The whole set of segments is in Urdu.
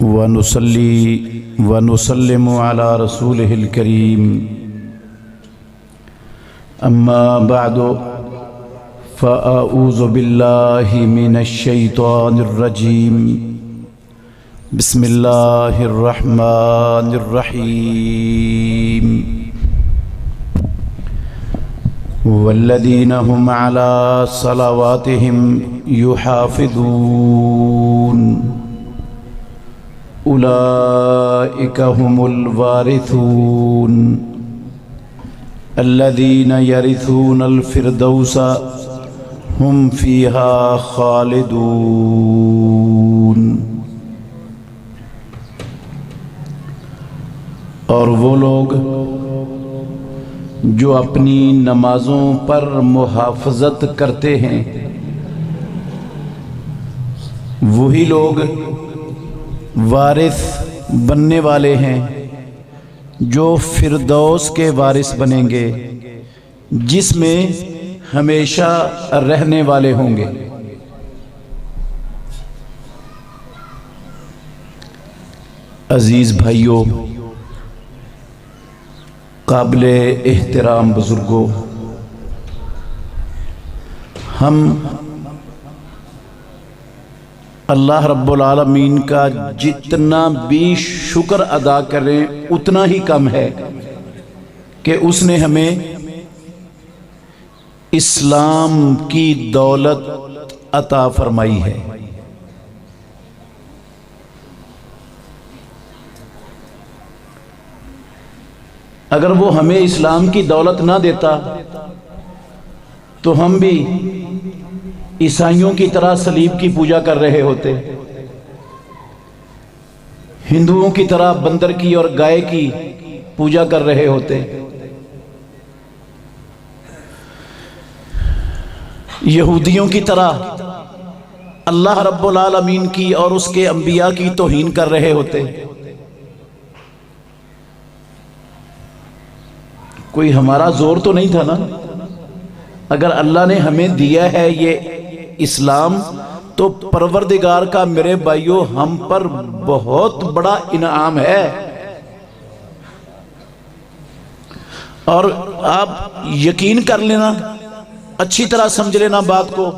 ونصلي ونسلم على رسوله الكريم أما بعد فأعوذ بالله من الشيطان الرجيم بسم الله الرحمن الرحيم والذين هم على صلواتهم يحافظون أولئك هم الوارثون الذين يرثون الفردوس هم فيها خالدون۔ اور وہ لوگ جو اپنی نمازوں پر محافظت کرتے ہیں وہی لوگ وارث بننے والے ہیں جو فردوس کے وارث بنیں گے جس میں ہمیشہ رہنے والے ہوں گے۔ عزیز بھائیوں، قابل احترام بزرگوں، ہم اللہ رب العالمین کا جتنا بھی شکر ادا کریں اتنا ہی کم ہے کہ اس نے ہمیں اسلام کی دولت عطا فرمائی ہے۔ اگر وہ ہمیں اسلام کی دولت نہ دیتا تو ہم بھی عیسائیوں کی طرح صلیب کی پوجا کر رہے ہوتے، ہندوؤں کی طرح بندر کی اور گائے کی پوجا کر رہے ہوتے، یہودیوں کی طرح اللہ رب العالمین کی اور اس کے انبیاء کی توہین کر رہے ہوتے۔ کوئی ہمارا زور تو نہیں تھا نا؟ اگر اللہ نے ہمیں دیا ہے یہ اسلام تو پروردگار کا میرے بھائیوں ہم پر بہت بڑا انعام ہے۔ اور آپ یقین کر لینا، اچھی طرح سمجھ لینا بات کو،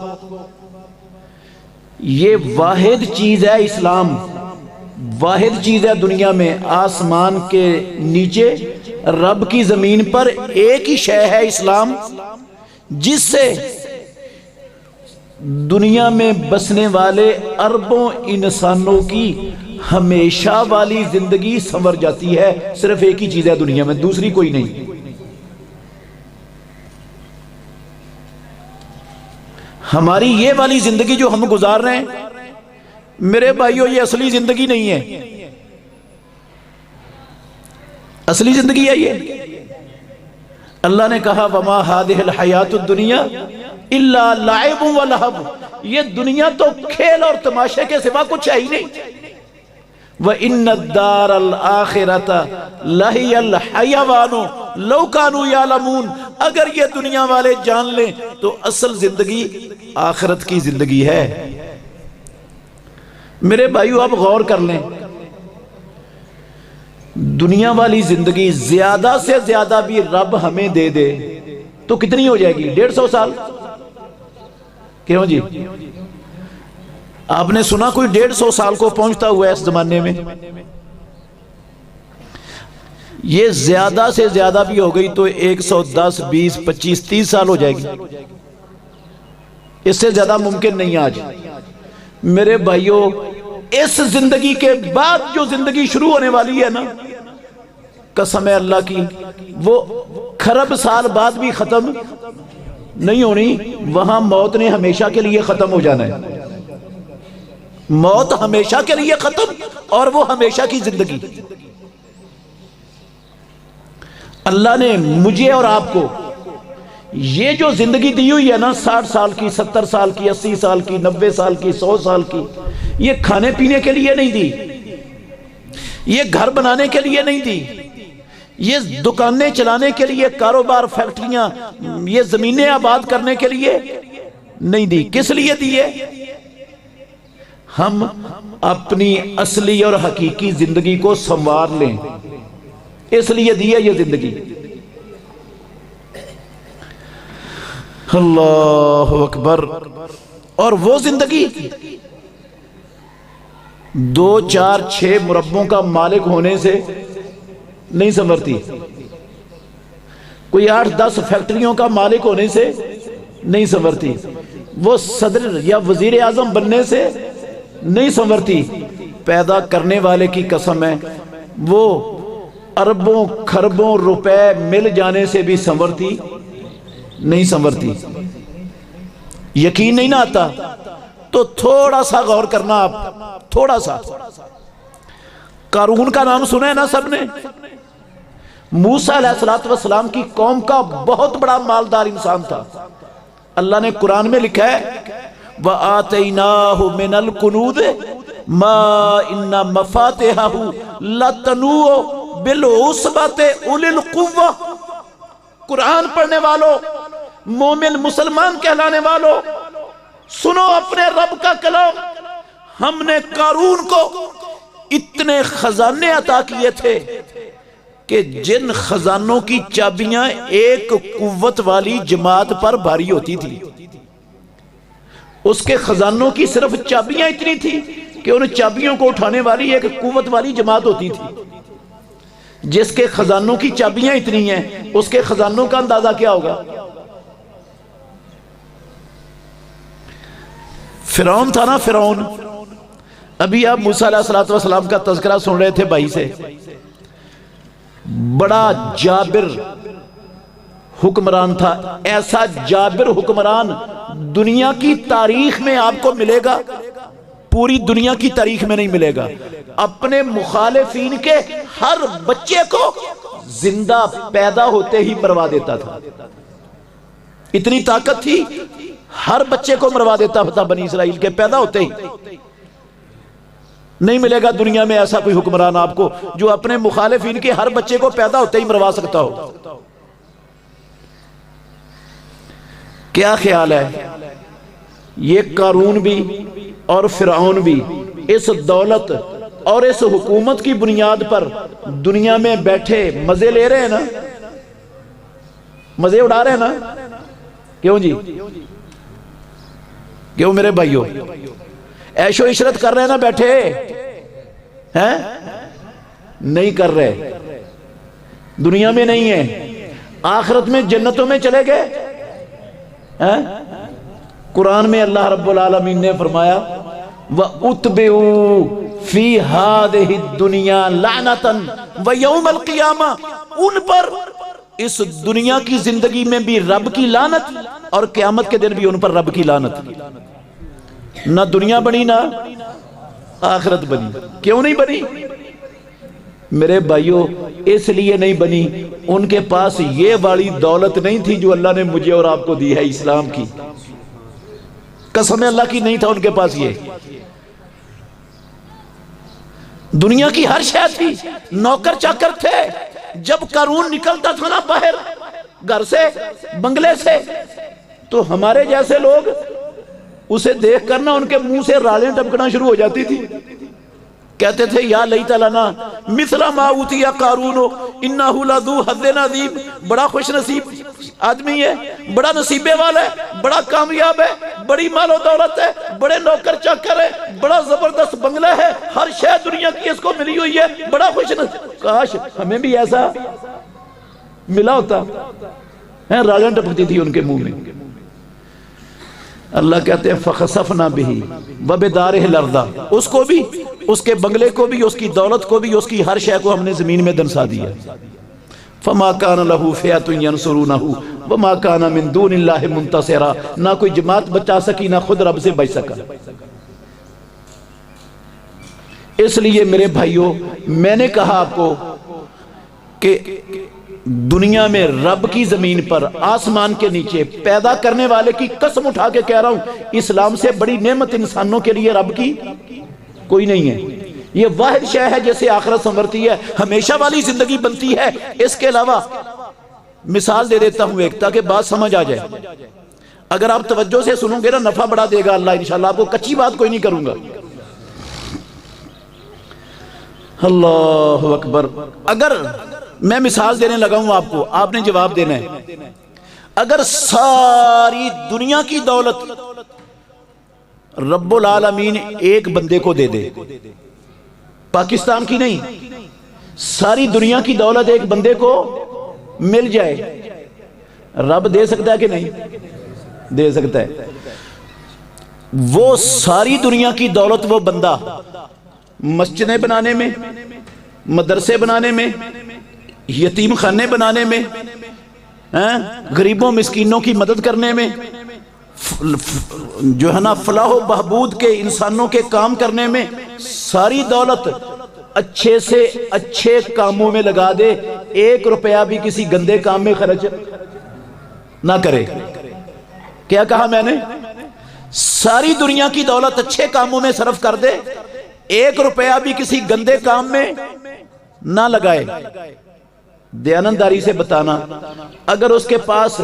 یہ واحد چیز ہے اسلام، واحد چیز ہے دنیا میں، آسمان کے نیچے رب کی زمین پر ایک ہی شے ہے اسلام، جس سے دنیا میں بسنے والے اربوں انسانوں کی ہمیشہ والی زندگی سنور جاتی ہے۔ صرف ایک ہی چیز ہے دنیا میں، دوسری کوئی نہیں۔ ہماری یہ والی زندگی جو ہم گزار رہے ہیں میرے بھائیوں، یہ اصلی زندگی نہیں ہے، اصلی زندگی ہے یہ۔ اللہ نے کہا وَمَا هَذِهِ الْحَيَاةُ الدُّنْيَا إِلَّا لَعِبٌ وَلَهْوٌ، یہ دنیا تو کھیل اور تماشے کے سوا کچھ ہے ہی نہیں۔ وَإِنَّ الدَّارَ الْآخِرَةَ لَهِيَ الْحَيَوَانُ لَوْ كَانُوا يَعْلَمُونَ، اگر یہ دنیا والے جان لیں تو اصل زندگی آخرت کی زندگی ہے۔ میرے بھائیو آپ غور کر لیں، دنیا والی زندگی زیادہ سے زیادہ بھی رب ہمیں دے دے تو کتنی ہو جائے گی؟ 150 سال؟ کیوں جی؟ آپ نے سنا کوئی 150 سال کو پہنچتا ہوا ہے اس زمانے میں؟ یہ زیادہ سے زیادہ بھی ہو گئی تو 110 20 25 30 سال ہو جائے گی، اس سے زیادہ ممکن نہیں آج۔ میرے بھائیوں، اس زندگی کے بعد جو زندگی شروع ہونے والی ہے نا، قسم ہے اللہ کی، وہ خرب سال بعد بھی ختم نہیں ہونی، وہاں موت نے ہمیشہ کے لیے ختم ہو جانا ہے، موت ہمیشہ کے لیے ختم اور وہ ہمیشہ کی زندگی۔ اللہ نے مجھے اور آپ کو یہ جو زندگی دی ہوئی ہے نا، 60 سال کی، 70 سال کی، 80 سال کی، 90 سال کی، 100 سال کی، یہ کھانے پینے کے لیے نہیں دی، یہ گھر بنانے کے لیے نہیں دی، یہ دکانیں چلانے کے لیے، کاروبار، فیکٹریاں، یہ زمینیں آباد کرنے کے لیے نہیں دی۔ کس لیے دی ہے؟ ہم اپنی اصلی اور حقیقی زندگی کو سنوار لیں، اس لیے دی ہے یہ زندگی۔ اللہ اکبر۔ اور وہ زندگی 2 4 6 مربوں کا مالک ہونے سے نہیں سنورتی، کوئی 8 10 فیکٹریوں کا مالک ہونے سے نہیں سنورتی، وہ صدر یا وزیر اعظم بننے سے نہیں سنورتی۔ پیدا کرنے والے کی قسم ہے، وہ اربوں کھربوں روپے مل جانے سے بھی سنورتی نہیں سنورتی۔ یقین نہیں نہ آتا تو تھوڑا سا غور کرنا، آپ تھوڑا سا۔ قارون کا نام سنا ہے نا سب نے؟ موسیٰ علیہ السلام کی قوم کا بہت بڑا مالدار انسان تھا۔ اللہ نے قرآن میں لکھا ہے وَآتَيْنَاهُ مِنَ الْكُنُوزِ مَا إِنَّ مَفَاتِحَهُ لَتَنُوءُ بِالْعُصْبَةِ أُولِي الْقُوَّةِ۔ قرآن پڑھنے والوں، مومن مسلمان کہلانے والوں، سنو اپنے رب کا کلام۔ ہم نے قارون کو اتنے خزانے عطا کیے تھے کہ جن خزانوں کی چابیاں ایک قوت والی جماعت پر بھاری ہوتی تھی، اس کے خزانوں کی صرف چابیاں اتنی تھی کہ ان چابیوں کو اٹھانے والی ایک قوت والی جماعت ہوتی تھی۔ جس کے خزانوں کی چابیاں اتنی ہیں، اس کے خزانوں کا اندازہ کیا ہوگا؟ فرعون تھا نا، فرعون۔ ابھی آپ موسیٰ علیہ السلام کا تذکرہ سن رہے تھے بھائی سے۔ بڑا جابر حکمران تھا، ایسا جابر حکمران دنیا کی تاریخ میں آپ کو ملے گا، پوری دنیا کی تاریخ میں نہیں ملے گا۔ اپنے مخالفین کے ہر بچے کو زندہ پیدا ہوتے ہی مروا دیتا تھا، اتنی طاقت تھی، ہر بچے کو مروا دیتا تھا بنی اسرائیل کے پیدا ہوتے ہی۔ نہیں ملے گا دنیا میں ایسا کوئی حکمران آپ کو جو اپنے مخالفین کے ہر بچے کو پیدا ہوتے ہی مروا سکتا ہو۔ کیا خیال ہے؟ یہ قارون بھی اور فرعون بھی اس دولت اور اس حکومت کی بنیاد پر دنیا میں بیٹھے مزے لے رہے ہیں نا، مزے اڑا رہے ہیں نا؟ کیوں جی؟ کیوں میرے بھائیوں؟ عیش و عشرت کر رہے ہیں نا بیٹھے؟ ہیں؟ نہیں کر رہے، دنیا میں نہیں ہے، آخرت میں جنتوں میں چلے گئے۔ قرآن میں اللہ رب العالمین نے فرمایا وَأُتْبِعُوا فِي هَذِهِ الدُّنْيَا لَعْنَةً وَيَوْمَ الْقِيَامَةِ، ان پر اس دنیا کی زندگی میں بھی رب کی لعنت اور قیامت کے دن بھی ان پر رب کی لعنت۔ نہ دنیا بنی نہ آخرت بنی۔ کیوں نہیں بنی میرے بھائیوں؟ اس لیے نہیں بنی، ان کے پاس یہ والی دولت نہیں تھی جو اللہ نے مجھے اور آپ کو دی ہے، اسلام کی قسم اللہ کی نہیں تھا ان کے پاس۔ یہ دنیا کی ہر شے تھی، نوکر چاکر تھے۔ جب قارون نکلتا تھا نا باہر گھر سے، بنگلے سے، تو ہمارے جیسے لوگ اسے دیکھ کر نا ان کے منہ سے رالیں ٹپکنا شروع ہو جاتی تھی، کہتے تھے یا لیت لنا مثل ما اوتی قارون انہ لذو حظ عظیم۔ بڑا خوش نصیب آدمی ہے، بڑا نصیبے والا ہے، بڑا کامیاب ہے، بڑی مال و دولت ہے، بڑے نوکر چاکر ہے، بڑا زبردست بنگلہ ہے، ہر شے دنیا کی اس کو ملی ہوئی ہے، بڑا خوش نصیب۔ کاش ہمیں بھی ایسا ملا ہوتا۔ رالیں ٹپکتی تھی ان کے منہ میں۔ اللہ کہتے ہیں فَخَسَفْنَا بِهِ وَبِدَارِهِ الْأَرْضَ، اس کو بھی، اس کے بنگلے کو بھی، اس کی دولت کو بھی، اس کی ہر شے کو ہم نے زمین میں دنسا دیا۔ فَمَا كَانَ لَهُ فِئَةٌ يَنْصُرُونَهُ وَمَا كَانَ مِن دُونِ اللَّهِ مُنتَصِرًا، نہ کوئی جماعت بچا سکی، نہ خود رب سے بچ سکا۔ اس لیے میرے بھائیوں، میں نے کہا آپ کو کہ دنیا میں رب کی زمین پر، آسمان کے نیچے پیدا کرنے والے کی قسم اٹھا کے کہہ رہا ہوں، اسلام سے بڑی نعمت انسانوں کے لیے رب کی کوئی نہیں ہے۔ یہ واحد شے ہے جیسے آخرت سنورتی ہے، ہمیشہ والی زندگی بنتی ہے۔ اس کے علاوہ مثال دے دیتا ہوں ایک، تاکہ بات سمجھ آ جائے۔ اگر آپ توجہ سے سنو گے نا، نفع بڑا دے گا اللہ انشاءاللہ، آپ کو کچی بات کوئی نہیں کروں گا۔ اللہ اکبر. اگر میں مثال دینے لگا ہوں آپ کو، آپ نے جواب دینا ہے. اگر ساری دنیا کی دولت رب العالمین ایک بندے کو دے دے، پاکستان کی نہیں، ساری دنیا کی دولت ایک بندے کو مل جائے، رب دے سکتا ہے کہ نہیں؟ دے سکتا ہے. وہ ساری دنیا کی دولت وہ بندہ مسجدیں بنانے میں، مدرسے بنانے میں، یتیم خانے بنانے میں، غریبوں مسکینوں کی مدد کرنے میں، جو ہے نا فلاح و بہبود کے انسانوں کے کام کرنے میں، ساری دولت اچھے سے اچھے کاموں میں لگا دے، 1 روپیہ بھی کسی گندے کام میں خرچ نہ کرے. کیا کہا میں نے؟ ساری دنیا کی دولت اچھے کاموں میں صرف کر دے، 1 روپیہ بھی کسی گندے کام میں نہ لگائے. دیانتداری سے بتانا، اگر اس کے پاس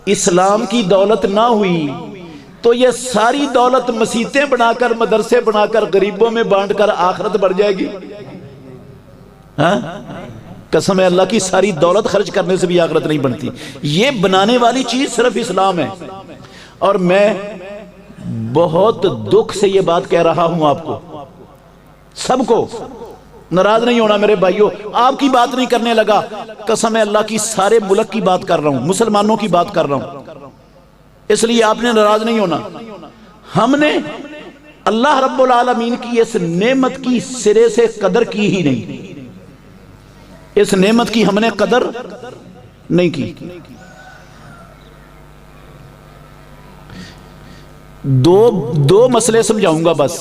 اسلام کی دولت نہ ہوئی تو یہ ساری دولت مسجدیں بنا کر، مدرسے بنا کر، غریبوں میں بانٹ کر آخرت بڑھ جائے گی. ہاں قسم اللہ کی، ساری دولت خرچ کرنے سے بھی آخرت نہیں بنتی. یہ بنانے والی چیز صرف اسلام ہے. اور میں بہت دکھ سے یہ بات کہہ رہا ہوں آپ کو، سب کو، ناراض نہیں ہونا میرے بھائیوں، آپ کی بات نہیں کرنے لگا، قسم اللہ کی سارے ملک کی بات کر رہا ہوں، مسلمانوں کی بات کر رہا ہوں، اس لیے آپ نے ناراض نہیں ہونا. ہم نے اللہ رب العالمین کی اس نعمت کی سرے سے قدر کی ہی نہیں، اس نعمت کی ہم نے قدر نہیں کی. دو مسئلے سمجھاؤں گا، بس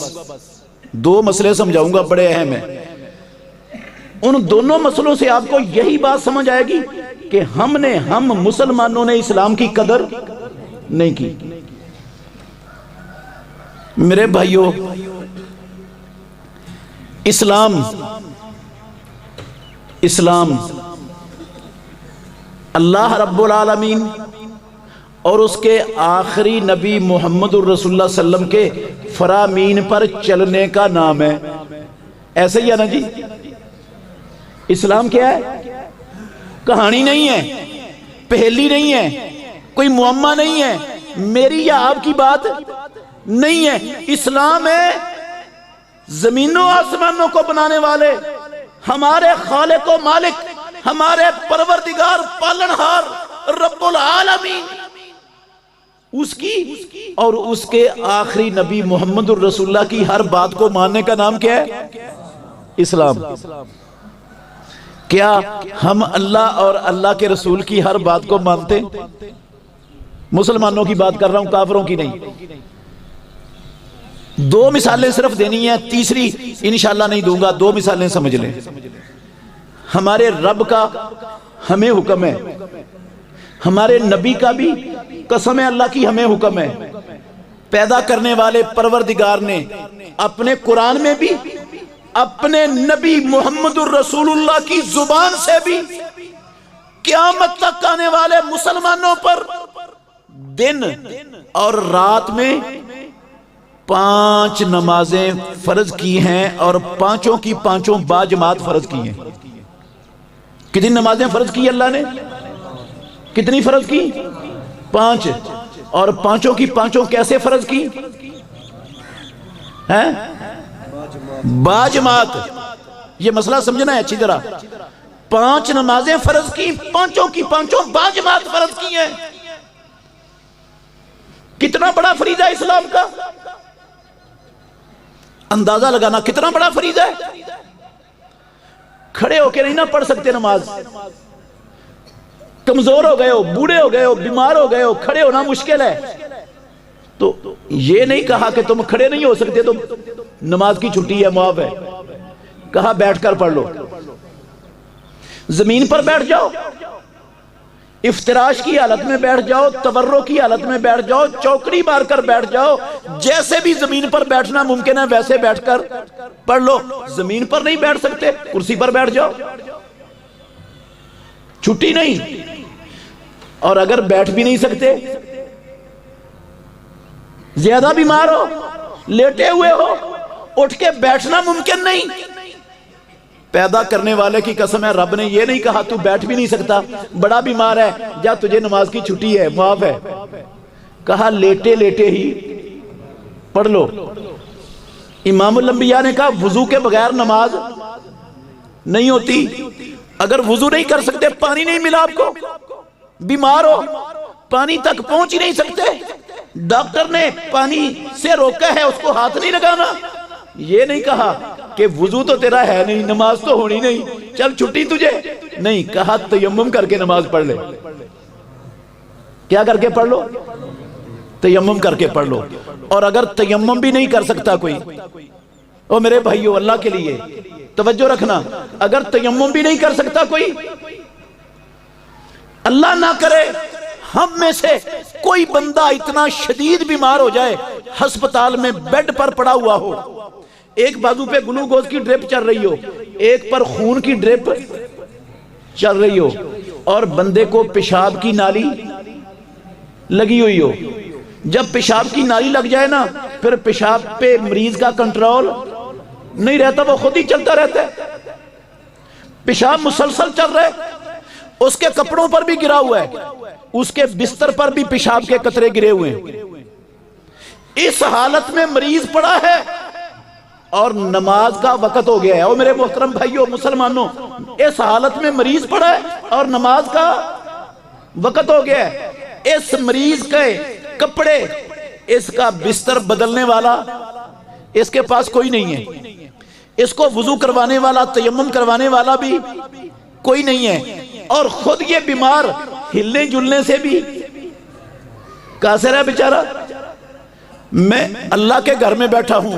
2 مسئلے سمجھاؤں گا، بڑے اہم ہیں. ان دونوں مسئلوں سے آپ کو یہی بات سمجھ آئے گی کہ ہم مسلمانوں نے اسلام کی قدر نہیں کی. میرے بھائیوں، اسلام اللہ رب العالمین اور اس کے آخری نبی محمد الرسول اللہ صلی اللہ علیہ وسلم کے فرامین پر چلنے کا نام ہے. ایسے ہی ہے نا جی؟ اسلام کیا ہے؟ کہانی نہیں ہے، پہلی نہیں ہے، کوئی معمہ نہیں ہے، میری یا آپ کی بات نہیں ہے. اسلام ہے زمینوں آسمانوں کو بنانے والے ہمارے خالق و مالک، ہمارے پروردگار پالنہار رب العالمین، اس کی اور اس کے آخری نبی محمد الرسول اللہ کی ہر بات کو ماننے کا نام کیا ہے؟ اسلام. کیا ہم اللہ اور اللہ کے رسول کی ہر بات کو مانتے؟ مسلمانوں کی بات کر رہا ہوں، کافروں کی نہیں. 2 مثالیں صرف دینی ہیں، تیسری انشاءاللہ نہیں دوں گا. 2 مثالیں سمجھ لیں. ہمارے رب کا ہمیں حکم ہے، ہمارے نبی کا بھی قسم اللہ کی ہمیں حکم ہے. پیدا کرنے والے پروردگار نے اپنے قرآن میں بھی، اپنے نبی محمد الرسول اللہ کی زبان سے بھی قیامت تک آنے والے مسلمانوں پر دن اور رات میں 5 نمازیں فرض کی ہیں، اور 5 کی 5 باجماعت فرض کی ہیں. کتنی نمازیں فرض کی اللہ نے؟ کتنی فرض کی؟ 5. اور 5 کی 5 کیسے فرض کی ہیں؟ باجماعت. یہ مسئلہ سمجھنا ہے اچھی طرح. 5 نمازیں فرض کی، 5 کی 5 باجماعت فرض کی ہیں. کتنا بڑا فریضہ ہے اسلام کا، اندازہ لگانا کتنا بڑا فریضہ ہے. کھڑے ہو کے نہیں نہ پڑھ سکتے نماز، کمزور ہو گئے ہو، بوڑھے ہو گئے ہو، بیمار ہو گئے ہو، کھڑے ہونا مشکل ہے، تو یہ نہیں کہا کہ تم کھڑے نہیں ہو سکتے تو نماز کی چھٹی ہے، معاف ہے. کہا بیٹھ کر پڑھ لو. زمین پر بیٹھ جاؤ، افتراش کی حالت میں بیٹھ جاؤ، تورع کی حالت میں بیٹھ جاؤ، چوکڑی مار کر بیٹھ جاؤ، جیسے بھی زمین پر بیٹھنا ممکن ہے ویسے بیٹھ کر پڑھ لو. زمین پر نہیں بیٹھ سکتے، کرسی پر بیٹھ جاؤ، چھٹی نہیں. اور اگر بیٹھ بھی نہیں سکتے، زیادہ بیمار ہو، لیٹے ہوئے ہو، اٹھ کے بیٹھنا ممکن نہیں، پیدا کرنے والے کی قسم ہے رب نے یہ نہیں کہا تو بیٹھ بھی نہیں سکتا، بڑا بیمار ہے، جا تجھے نماز کی چھٹی ہے، معاف ہے، کہا لیٹے لیٹے ہی پڑھ لو۔ امام الانبیاء نے کہا وضو کے بغیر نماز نہیں ہوتی۔ اگر وضو نہیں کر سکتے، پانی نہیں ملا آپ کو، بیمار ہو، پانی تک پہنچ ہی نہیں سکتے، ڈاکٹر نے پانی سے روکا ہے، اس کو ہاتھ نہیں لگانا، یہ نہیں کہا کہ وضو تو تیرا ہے نہیں، نماز تو ہونی نہیں، چل چھٹی تجھے، نہیں کہا تیمم کر کے نماز پڑھ لے۔ کیا کر کے پڑھ لو؟ تیمم کر کے پڑھ لو۔ اور اگر تیمم بھی نہیں کر سکتا کوئی، او میرے بھائیو اللہ کے لیے توجہ رکھنا، اگر تیمم بھی نہیں کر سکتا کوئی، اللہ نہ کرے ہم میں سے کوئی بندہ اتنا شدید بیمار ہو جائے، ہسپتال میں بیڈ پر پڑا ہوا ہو، ایک بازو پہ گلوکوز کی ڈرپ چل رہی ہو، ایک پر خون کی ڈرپ چل رہی ہو، اور بندے کو پیشاب کی نالی لگی ہوئی ہو، جب پیشاب کی نالی لگ جائے نا، پھر پیشاب پہ مریض کا کنٹرول نہیں رہتا، وہ خود ہی چلتا رہتا ہے، پیشاب مسلسل چل رہا ہے، اس کے کپڑوں پر بھی گرا ہوا ہے، اس کے بستر پر بھی پیشاب کے قطرے گرے ہوئے ہیں، اس حالت میں مریض پڑا ہے اور نماز کا وقت ہو گیا ہے۔ اور میرے محترم بھائیو مسلمانوں، اس حالت میں مریض پڑا ہے اور نماز کا وقت ہو گیا ہے، اس مریض کے کپڑے، اس کا بستر بدلنے والا اس کے پاس کوئی نہیں ہے، اس کو وضو کروانے والا، تیمم کروانے والا بھی کوئی نہیں ہے، اور خود یہ بیمار ہلنے جلنے سے بھی قاصر ہے بیچارہ۔ میں اللہ کے گھر میں بیٹھا ہوں،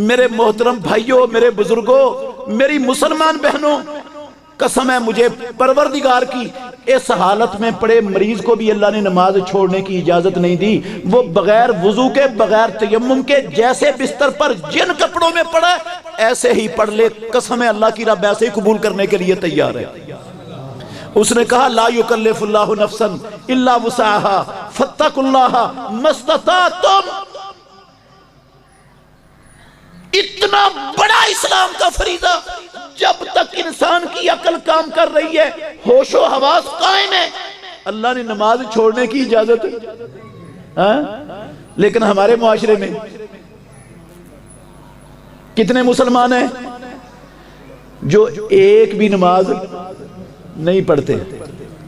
میرے محترم بھائیوں، میرے بزرگوں، میری مسلمان بہنوں، قسم ہے مجھے پروردگار کی، اس حالت میں پڑے مریض کو بھی اللہ نے نماز چھوڑنے کی اجازت نہیں دی، وہ بغیر وضو کے، بغیر تیمم کے، جیسے بستر پر جن کپڑوں میں پڑا ہے ایسے ہی پڑھ لے، قسم ہے اللہ کی رب ایسے ہی قبول کرنے کے لیے تیار ہے۔ اس نے کہا لا یکلف اللہ نفسا الا وسعها فاتقوا اللہ ما استطعتم۔ اتنا بڑا اسلام کا فریضہ، جب تک انسان کی عقل کام کر رہی ہے، ہوش و حواس قائم ہے، اللہ نے نماز چھوڑنے کی اجازت، لیکن ہمارے معاشرے میں کتنے مسلمان ہیں جو ایک بھی نماز نہیں پڑھتے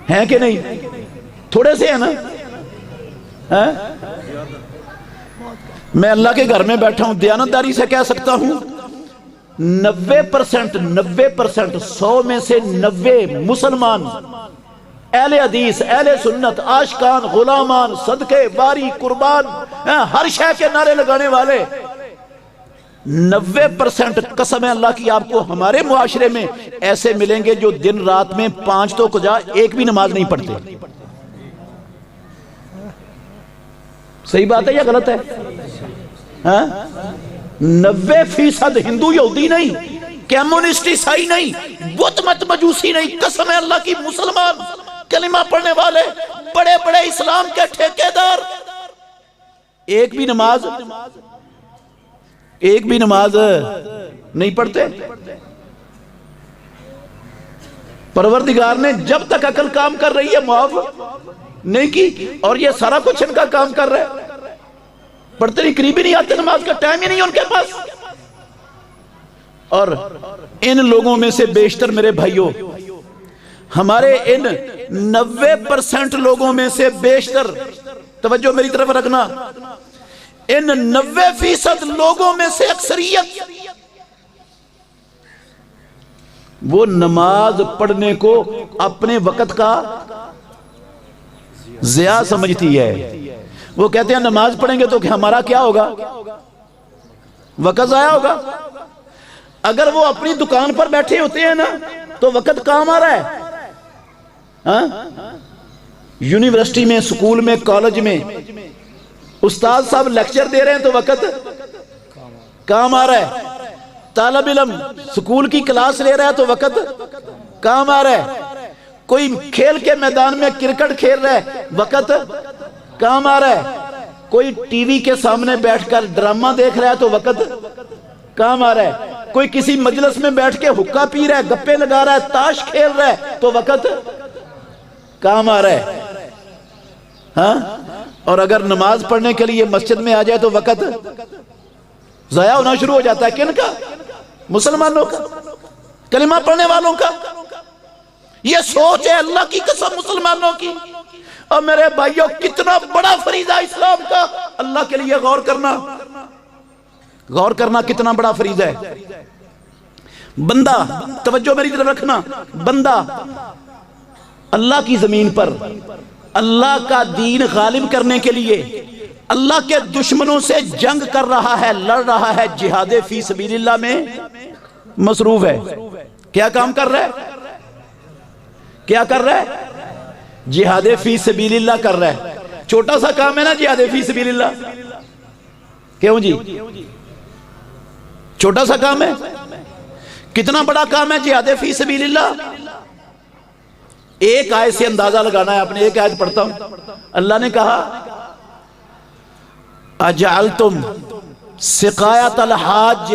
ہیں کہ نہیں؟ تھوڑے سے ہیں نا۔ میں اللہ کے گھر میں بیٹھا ہوں، دیانتداری سے کہہ سکتا ہوں 90%، 100 میں سے 90 مسلمان، اہل حدیث، اہل سنت، عاشقان، غلامان، صدقے، واری، قربان، ہر شے کے نعرے لگانے والے 90% قسم ہے اللہ کی آپ کو ہمارے معاشرے میں ایسے ملیں گے جو دن رات میں 5 تو کجا ایک بھی نماز نہیں پڑھتے۔ صحیح بات ہے یا غلط ہے؟ 90% ہندو یہودی نہیں، کمیونسٹ عیسائی نہیں، بت مت مجوسی نہیں، قسم ہے اللہ کی مسلمان کلمہ پڑھنے والے، بڑے بڑے اسلام کے ٹھیکیدار، ایک بھی نماز نہیں پڑھتے۔ پروردگار نے جب تک عقل کام کر رہی ہے معاف نہیں کی، اور یہ سارا کچھ ان کا کام کر رہا ہے، پڑھتے نہیں، قریب ہی نہیں آتے، نماز کا ٹائم ہی نہیں ان کے پاس۔ اور ان لوگوں میں سے بیشتر میرے بھائیوں، ہمارے ان 90% لوگوں میں سے بیشتر، توجہ میری طرف رکھنا، ان 90% لوگوں میں سے اکثریت وہ نماز پڑھنے کو اپنے وقت کا ضیاع سمجھتی ہے۔ وہ کہتے ہیں نماز پڑھیں گے تو ہمارا کیا ہوگا؟ وقت ضائع ہوگا۔ اگر وہ اپنی دکان پر بیٹھے ہوتے ہیں نا تو وقت کام آ رہا ہے، یونیورسٹی میں، سکول میں، کالج میں استاد صاحب لیکچر دے رہے ہیں تو وقت کام آ رہا ہے، طالب علم سکول کی کلاس لے رہا ہے تو وقت کام آ رہا ہے، کوئی کھیل کے میدان میں کرکٹ کھیل رہا ہے وقت کام آ رہا ہے، کوئی ٹی وی کے سامنے بیٹھ کر ڈرامہ دیکھ رہا ہے تو وقت کام آ رہا ہے۔ کوئی کسی مجلس میں بیٹھ کے حقہ پی رہا ہے، گپے لگا رہا ہے، تاش کھیل رہا ہے، تو وقت کام آ رہا ہے ہاں؟ اور اگر نماز پڑھنے کے لیے مسجد میں آ جائے تو وقت ضائع ہونا شروع ہو جاتا ہے۔ کن کا؟ مسلمانوں کا، کلمہ پڑھنے والوں کا۔ یہ سوچ ہے اللہ کی قسم مسلمانوں کی۔ اور میرے بھائیوں، کتنا بڑا فریضہ اسلام کا، اللہ کے لیے غور کرنا کتنا بڑا فریضہ ہے۔ بندہ، توجہ میری طرف رکھنا، بندہ اللہ کی زمین پر اللہ کا دین غالب کرنے کے لیے اللہ کے دشمنوں سے جنگ کر رہا ہے، لڑ رہا ہے، جہاد فی سبیل اللہ میں مصروف ہے۔ کیا کام کر رہا ہے؟ کیا کر رہا ہے؟ جہاد فی سبیل اللہ کر رہا ہے۔ چھوٹا سا کام ہے نا جہاد فی سبیل اللہ، کیوں جی؟ چھوٹا سا کام ہے؟ کتنا بڑا کام ہے جہاد فی سبیل اللہ؟ ایک آیت سے اندازہ لگانا ہے، اپنے ایک آیت پڑھتا ہوں۔ اللہ نے کہا اجعلتم سقایت الحاج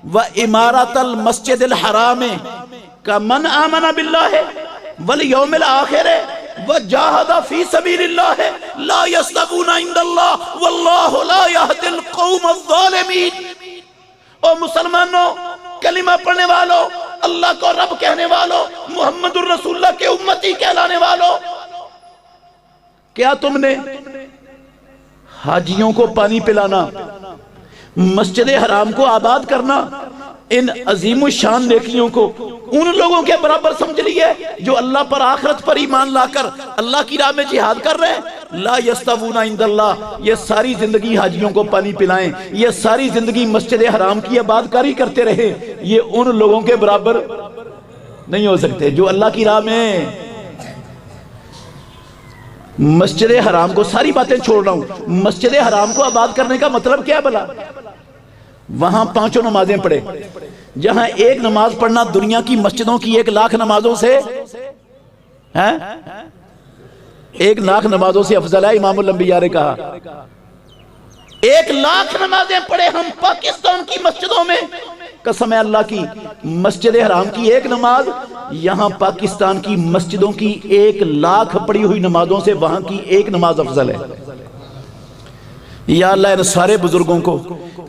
و امارت المسجد الحرام کمن آمن باللہ والیوم الآخر وجاہد فی سبیل اللہ لا یستوون عند اللہ واللہ لا یہدی القوم الظالمین۔ او مسلمانوں، کلمہ پڑھنے والوں، اللہ کو رب کہنے والوں، محمد الرسول اللہ کے امتی کہلانے والوں، کیا تم نے حاجیوں کو پانی پلانا، مسجد حرام کو آباد کرنا، ان عظیم الشان نیکیوں کو ان لوگوں کے برابر سمجھ لیے جو اللہ پر آخرت پر ایمان لا کر اللہ کی راہ میں جہاد کر رہے ہیں؟ لا یستوون عند اللہ، یہ ساری زندگی حاجیوں کو پانی پلائیں، یہ ساری زندگی مسجد حرام کی آباد کاری کرتے رہے، یہ ان لوگوں کے برابر نہیں ہو سکتے جو اللہ کی راہ میں مسجد حرام کو، ساری باتیں چھوڑ رہا ہوں، مسجد حرام کو آباد کرنے کا مطلب کیا بھلا؟ وہاں 5 نمازیں پڑھے، جہاں ایک نماز پڑھنا دنیا کی مسجدوں کی 1,00,000 نمازوں سے 1,00,000 نمازوں سے افضل ہے۔ امام الانبیاء نے کہا 1,00,000 نمازیں پڑھے ہم پاکستان کی مسجدوں میں، قسم ہے اللہ کی، مسجد حرام کی ایک نماز یہاں پاکستان کی مسجدوں کی 1,00,000 پڑھی ہوئی نمازوں سے وہاں کی ایک نماز افضل ہے۔ یا اللہ ان سارے بزرگوں کو،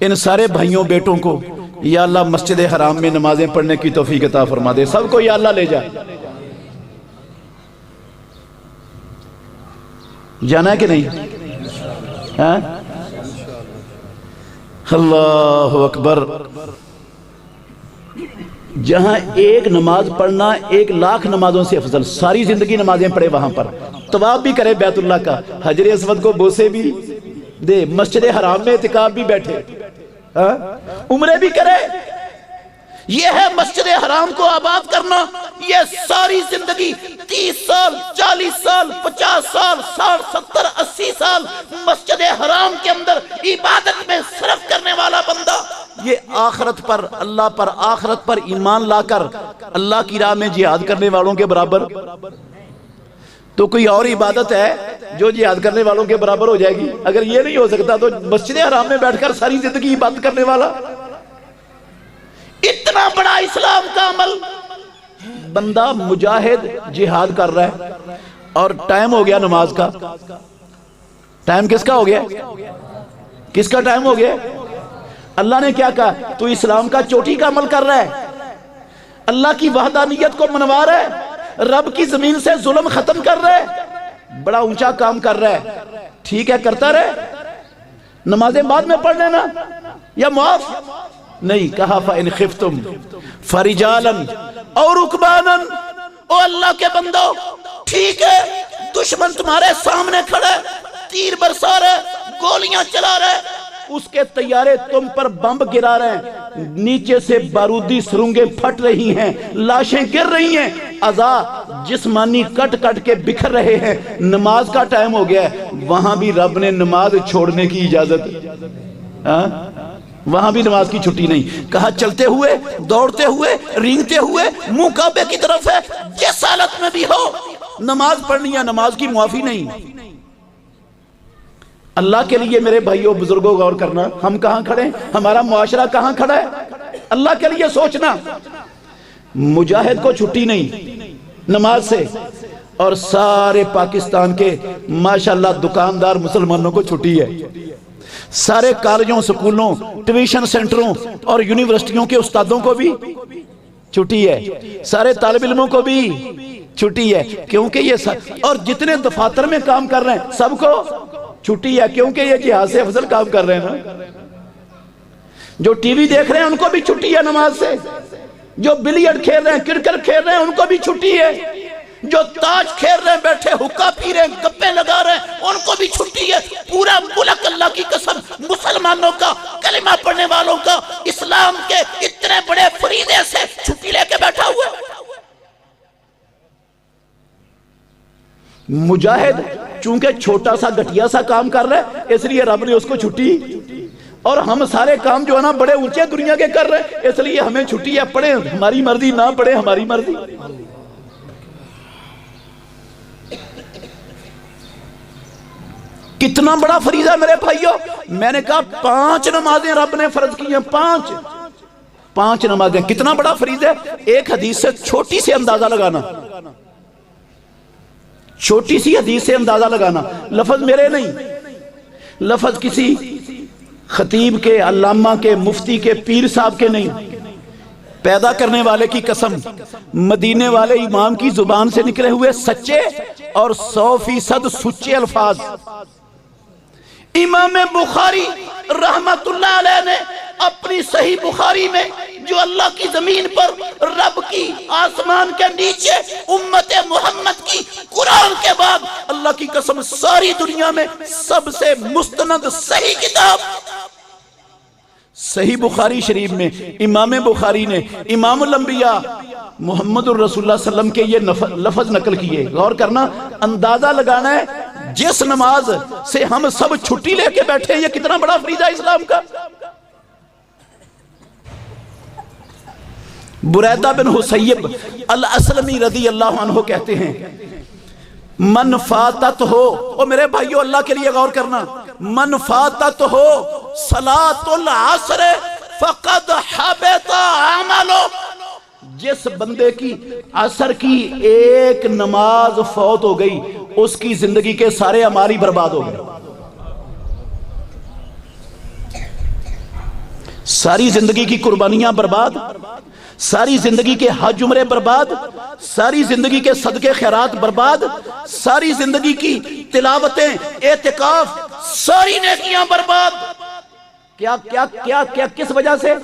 ان سارے بھائیوں بیٹوں کو یا اللہ مسجد حرام میں نمازیں پڑھنے کی توفیق عطا فرما دے۔ سب کو یا اللہ لے جا، جانا ہے کہ نہیں؟ اللہ اکبر۔ جہاں ایک نماز پڑھنا 1,00,000 نمازوں سے افضل، ساری زندگی نمازیں پڑھے وہاں پر، طواف بھی کرے بیت اللہ کا، حجر اسود کو بوسے بھی دے، مسجد حرام میں اعتکاف بھی بیٹھے، عمرے بھی کرے۔ یہ ہے مسجد حرام کو آباد کرنا۔ یہ ساری زندگی 30 سال 40 سال 50 سال 60 70 80 سال مسجد حرام کے اندر عبادت میں صرف کرنے والا بندہ، یہ آخرت پر، اللہ پر، آخرت پر ایمان لا کر اللہ کی راہ میں جہاد کرنے والوں کے برابر۔ تو کوئی اور عبادت ہے جو جہاد کرنے والوں کے برابر ہو جائے گی؟ اگر یہ نہیں ہو سکتا تو مسجد حرام میں بیٹھ کر ساری زندگی عبادت کرنے والا، اتنا بڑا اسلام کا عمل، بندہ مجاہد جہاد کر رہا ہے اور ٹائم ہو گیا نماز کا۔ ٹائم کس کا ہو گیا؟ کس کا ٹائم ہو گیا؟ اللہ نے کیا کہا؟ تو اسلام کا چوٹی کا عمل کر رہا ہے، اللہ کی وحدانیت کو منوا رہا ہے، رب کی زمین سے ظلم ختم کر رہا ہے، بڑا اونچا کام کر رہا ہے۔ ٹھیک ہے، کرتا رہے، نمازیں بعد میں پڑھ لینا یا معاف نہیں۔ کہا فَإِنْ خِفْتُمْ فَرِجَالًا أَوْ رُكْبَانًا۔ او اللہ کے بندو، ٹھیک ہے دشمن تمہارے سامنے کھڑا ہے، تیر برسا رہا ہے، گولیاں چلا رہا ہے، اس کے طیارے تم پر بمب گرا رہے ہیں، نیچے سے بارودی سرنگیں پھٹ رہی ہیں، لاشیں گر رہی ہیں، اعضاء جسمانی کٹ کٹ کے بکھر رہے ہیں، نماز کا ٹائم ہو گیا ہے، وہاں بھی رب نے نماز چھوڑنے کی اجازت، وہاں بھی نماز کی چھٹی نہیں۔ کہا چلتے ہوئے، دوڑتے ہوئے، رینگتے ہوئے، منہ کعبے کی طرف ہے، جس حالت میں بھی ہو نماز پڑھنی ہے، نماز کی معافی نہیں۔ اللہ کے لیے میرے بھائیوں بزرگوں غور کرنا، ہم کہاں کھڑے ہیں، ہمارا معاشرہ کہاں کھڑا ہے؟ اللہ کے لیے سوچنا. مجاہد کو چھٹی نہیں نماز سے، اور سارے پاکستان کے ماشاءاللہ دکاندار مسلمانوں کو چھٹی ہے. سارے کالجوں، سکولوں، ٹیوشن سینٹروں اور یونیورسٹیوں کے استادوں کو بھی چھٹی ہے. سارے طالب علموں کو بھی چھٹی ہے، کیونکہ یہ اور جتنے دفاتر میں کام کر رہے ہیں سب کو چھٹی ہے، کیونکہ یہ جہاد سے افضل کام کر رہے ہیں نا. جو ٹی وی دیکھ رہے ہیں ان کو بھی چھٹی ہے نماز سے. جو بلیئرڈ کھیل رہے ہیں، کرکٹ کھیل رہے ہیں، ان کو بھی چھٹی ہے. جو تاج کھیل رہے ہیں، بیٹھے حقہ پی رہے ہیں، گپے لگا رہے ہیں، ان کو بھی چھٹی ہے. پورا ملک اللہ کی قسم مسلمانوں کا، کلمہ پڑھنے والوں کا، اسلام کے اتنے بڑے فریضے سے چھٹی لے کے بیٹھا ہوا ہے. مجاہد چونکہ چھوٹا سا گھٹیا سا کام کر رہا ہے، اس لیے رب نے اس کو چھٹی. اور ہم سارے کام جو ہے نا بڑے اونچے دنیا کے کر رہے ہیں، اس لیے ہمیں چھٹی ہے. پڑھیں ہماری مرضی، نہ پڑھیں ہماری مرضی. کتنا بڑا فریضہ میرے بھائیو. میں نے کہا 5 نمازیں رب نے فرض کی ہیں. 5 نمازیں. کتنا بڑا فریضہ ہے. ایک حدیث سے چھوٹی سی اندازہ لگانا، چھوٹی سی حدیث سے اندازہ لگانا. لفظ میرے نہیں، لفظ کسی خطیب کے، علامہ کے، مفتی کے، پیر صاحب کے نہیں. پیدا کرنے والے کی قسم، مدینے والے امام کی زبان سے نکلے ہوئے سچے اور 100% سچے الفاظ. امام بخاری رحمت اللہ علیہ نے اپنی صحیح بخاری میں، جو اللہ کی زمین پر، رب کی آسمان کے نیچے، امت محمد کی قرآن کے بعد اللہ کی قسم ساری دنیا میں سب سے مستند صحیح کتاب، صحیح بخاری شریف میں امام بخاری نے امام الانبیاء محمد الرسول اللہ صلی اللہ علیہ وسلم کے یہ لفظ نقل کیے. غور کرنا، اندازہ لگانا ہے جس نماز سے ہم سب چھٹی لے کے بیٹھے ہیں، یہ کتنا بڑا فریضہ اسلام کا. بریدہ بن حسیب الاسلمی رضی اللہ عنہ کہتے ہیں، من فاتت ہو، اور میرے بھائیو اللہ کے لیے غور کرنا، من فاتت ہو صلاۃ العصر فقد حبط عملو. جس بندے کی عصر کی ایک نماز فوت ہو گئی، اس کی زندگی کے سارے اعمال برباد ہو گئے. ساری زندگی کی قربانیاں برباد، ساری زندگی کے حج عمرے برباد، ساری زندگی کے صدقے خیرات برباد، ساری زندگی کی تلاوتیں، اعتکاف، ساری نیکیاں برباد. کیا کیا کیا کیا کس وجہ سے؟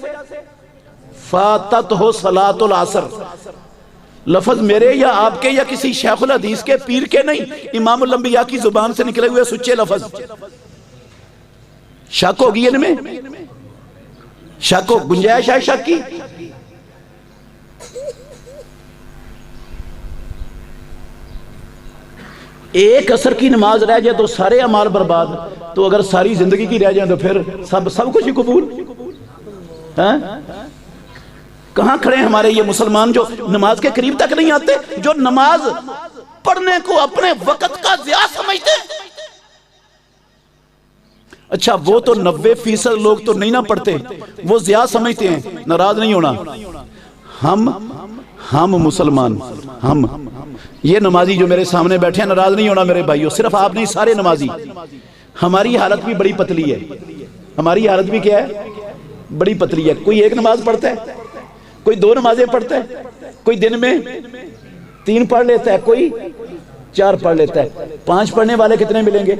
فاتت ہو صلاۃ العصر. لفظ میرے یا آپ کے یا کسی شیخ الحدیث کے، پیر کے نہیں، امام الانبیاء کی زبان سے نکلے ہوئے سچے لفظ. شک ہوگی ان میں؟ شک ہو، گنجائش ہے شک کی؟ ایک عصر کی نماز رہ جائے تو سارے اعمال برباد، تو اگر ساری زندگی کی رہ جائیں تو پھر سب کچھ ہی قبول. کہاں کھڑے ہیں ہمارے یہ مسلمان جو نماز کے قریب تک نہیں آتے، جو نماز پڑھنے کو اپنے وقت کا ضیاع سمجھتے ہیں. اچھا وہ تو 90% لوگ تو نہیں نہ پڑھتے، وہ ضیاع سمجھتے ہیں. ناراض نہیں ہونا، ہم مسلمان، ہم یہ نمازی جو میرے سامنے بیٹھے ہیں، ناراض نہیں ہونا میرے بھائیو، صرف آپ نہیں، سارے نمازی. ہماری حالت بھی بڑی پتلی ہے. ہماری حالت بھی کیا ہے؟ بڑی پتلی ہے. کوئی ایک نماز پڑھتا ہے، کوئی 2 نمازیں پڑھتا ہے، کوئی دن میں 3 پڑھ لیتا ہے، کوئی 4 پڑھ لیتا ہے. 5 پڑھنے والے کتنے ملیں گے؟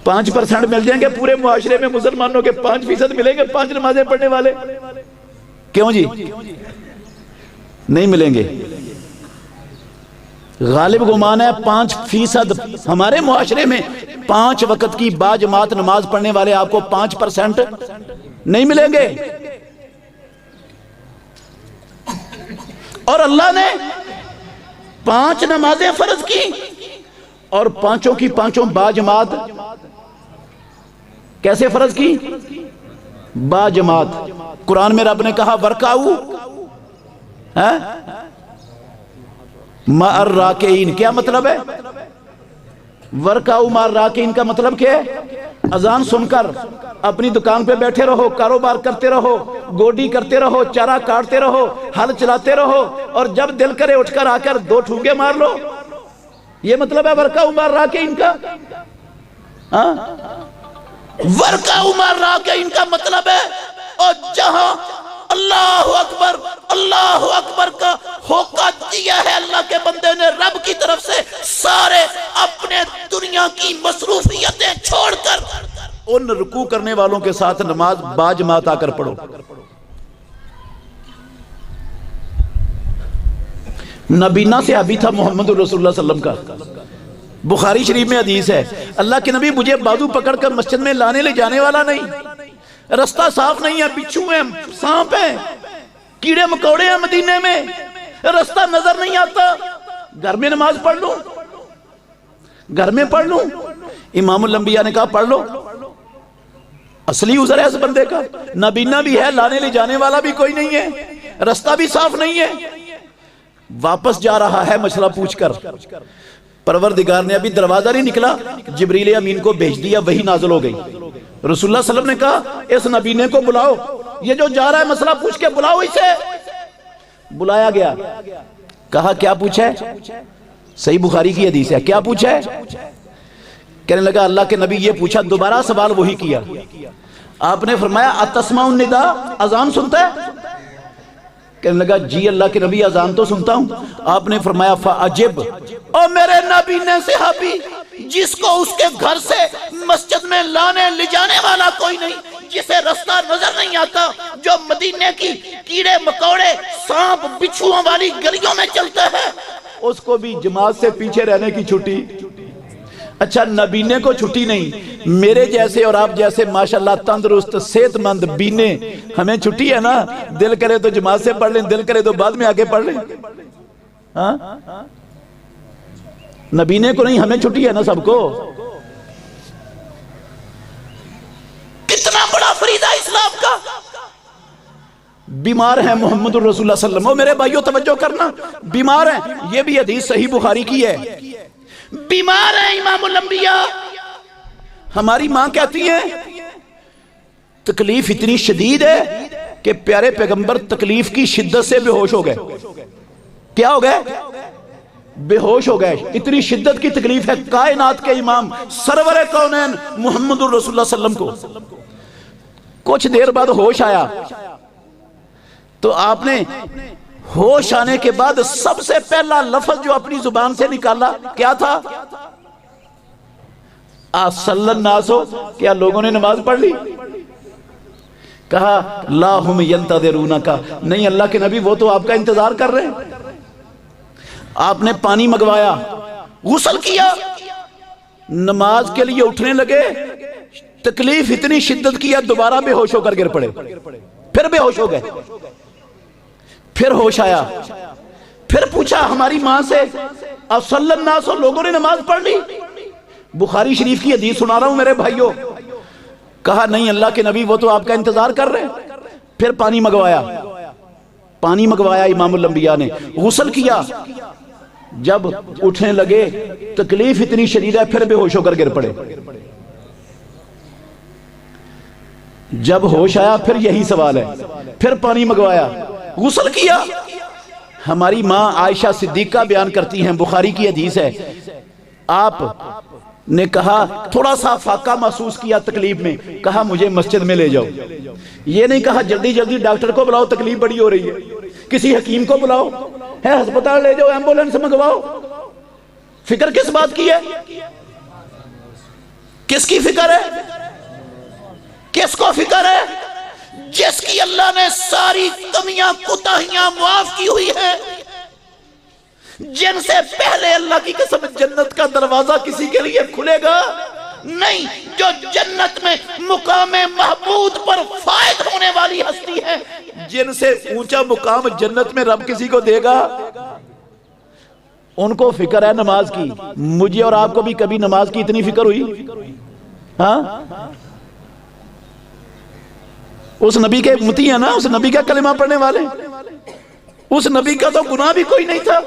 5% مل جائیں گے پورے معاشرے میں مسلمانوں کے. 5% ملیں گے 5 نمازیں پڑھنے والے؟ کیوں جی نہیں ملیں گے؟ غالب گمان ہے 5% ہمارے معاشرے میں 5 وقت کی باجماعت نماز پڑھنے والے آپ کو 5% نہیں ملیں گے. اور اللہ نے 5 نمازیں فرض کی، اور 5 کی 5 باجماعت. کیسے فرض کی؟ باجماعت. قرآن میں رب نے کہا ورکعوا مع الراکعین. کیا مطلب ہے ورکعوا مع الراکعین کا؟ مطلب کیا ہے؟ اذان سن کر اپنی دکان پہ بیٹھے رہو، کاروبار کرتے رہو، گوڈی کرتے رہو، چارہ کاٹتے رہو، ہل چلاتے رہو، اور جب دل کرے اٹھ کر آ کر 2 ٹھونگے مار لو. یہ مطلب ہے ورقہ عمر را کے ان کا؟ ورقہ عمر را کے ان کا مطلب ہے. اور جہاں اللہ اکبر کا ہوکہ دیا ہے اللہ کے بندے نے رب کی طرف سے، سارے اپنے دنیا کی مصروفیتیں چھوڑ کر ان رکوع کرنے والوں کے ساتھ نماز باجماعت آ کر پڑھو. نبینا سے ابھی تھا محمد رسول اللہ صلی اللہ علیہ وسلم کا. بخاری شریف میں حدیث ہے، اللہ کے نبی مجھے بازو پکڑ کر مسجد میں لانے لے جانے والا نہیں، رستہ صاف نہیں ہے، بچھو ہیں، سانپ ہیں، کیڑے مکوڑے ہیں مدینے میں، رستہ نظر نہیں آتا، گھر میں نماز پڑھ لوں، گھر میں پڑھ لوں. امام الانبیاء نے کہا پڑھ لو. اصلی عذر ہے اس بندے کا، نبینا بھی ہے، لانے لے جانے والا بھی کوئی نہیں ہے، رستہ بھی صاف نہیں ہے. واپس جا رہا ہے مسئلہ پوچھ کر، پروردگار نے ابھی دروازہ نہیں نکلا، جبریل امین کو بھیج دیا، وحی نازل ہو گئی. رسول اللہ صلی اللہ علیہ وسلم نے کہا اس نبینے کو بلاؤ، یہ جو جا رہا ہے مسئلہ پوچھ کے بلاؤ اسے. بلایا گیا، کہا کیا پوچھا ہے؟ صحیح بخاری کی حدیث ہے، کیا پوچھا ہے؟ کہنے لگا اللہ کے نبی یہ پوچھا. دوبارہ سوال وہی کیا. آپ نے فرمایا اتسمع النداء، اذان سنتا ہے؟ کہنے لگا جی اللہ کے نبی اذان تو سنتا ہوں. آپ نے فرمایا فعجب، او میرے نبی نے صحابی جس کو اس کے گھر سے مسجد میں لانے لے جانے والا کوئی نہیں، جسے رستہ نظر نہیں آتا، جو مدینے کی کیڑے مکوڑے سانپ بچھوؤں والی گلیوں میں چلتا ہے، اس کو بھی جماعت سے پیچھے رہنے کی چھٹی. اچھا نبینے کو چھٹی نہیں، میرے جیسے اور آپ جیسے ماشاءاللہ تندرست صحت مند بینے ہمیں چھٹی ہے نا. دل کرے تو جماعت سے پڑھ لیں، دل کرے تو بعد میں آگے پڑھ لیں. نبینے کو نہیں، ہمیں چھٹی ہے نا سب کو. کتنا بڑا فریضہ اسلام کا. بیمار ہیں محمد الرسول اللہ صلی اللہ علیہ وسلم. میرے بھائیوں توجہ کرنا، بیمار ہیں، یہ بھی حدیث صحیح بخاری کی ہے. بیمار ہیں امام الانبیاء. ہماری ماں کہتی ہے تکلیف اتنی شدید ہے کہ پیارے پیغمبر تکلیف کی شدت سے بے ہوش ہو گئے. کیا ہو گئے؟ بے ہوش ہو گئے. اتنی شدت کی تکلیف ہے. کائنات کے امام سرور کونین محمد الرسول اللہ صلی اللہ علیہ وسلم کو کچھ دیر بعد ہوش آیا تو آپ نے ہوش آنے کے بعد سب سے پہلا لفظ جو اپنی زبان سے نکالا کیا تھا؟ صلی الناس، کیا لوگوں نے نماز پڑھ لی؟ کہا لا ہم ینتظرونک، نہیں اللہ کے نبی وہ تو آپ کا انتظار کر رہے ہیں. آپ نے پانی منگوایا، غسل کیا، نماز کے لیے اٹھنے لگے، تکلیف اتنی شدت کیا دوبارہ بے ہوش ہو کر گر پڑے، پھر بے ہوش ہو گئے، پھر ہوش آیا، پھر پوچھا ہماری ماں سے صلی الناس، لوگوں نے نماز پڑھ لی؟ بخاری شریف کی حدیث سنا رہا ہوں میرے بھائیوں. کہا نہیں اللہ کے نبی وہ تو آپ کا انتظار کر رہے ہیں. پھر پانی منگوایا امام الانبیاء نے، غسل کیا، جب اٹھنے لگے تکلیف اتنی شدید ہے پھر بے ہوش ہو کر گر پڑے. جب ہوش آیا پھر یہی سوال ہے، پھر پانی منگوایا، غسل کیا. ہماری ماں عائشہ صدیقہ بیان کرتی ہیں، بخاری کی حدیث ہے، آپ نے کہا تھوڑا سا فاقہ محسوس کیا تکلیف میں، کہا مجھے مسجد میں لے جاؤ. یہ نہیں کہا جلدی جلدی ڈاکٹر کو بلاؤ تکلیف بڑی ہو رہی ہے، کسی حکیم کو بلاؤ، ہے ہسپتال لے جاؤ، ایمبولینس منگواؤ. فکر کس بات کی ہے؟ کس کی فکر ہے؟ کس کو فکر ہے؟ جس کی اللہ نے ساری کمیاں کوتاہیاں معاف کی ہوئی ہے، جن سے پہلے اللہ کی قسم جنت کا دروازہ کسی کے لیے کھلے گا نہیں، جو جنت میں مقام محمود پر فائد ہونے والی ہستی ہے، جن سے اونچا مقام جنت میں رب کسی کو دے گا، ان کو فکر ہے نماز کی. مجھے اور آپ کو بھی کبھی نماز کی اتنی فکر ہوئی؟ ہاں، اس نبی کے امتی ہیں نا، اس نبی کا کلمہ پڑھنے والے، اس نبی کا تو گناہ بھی کوئی نہیں تھا،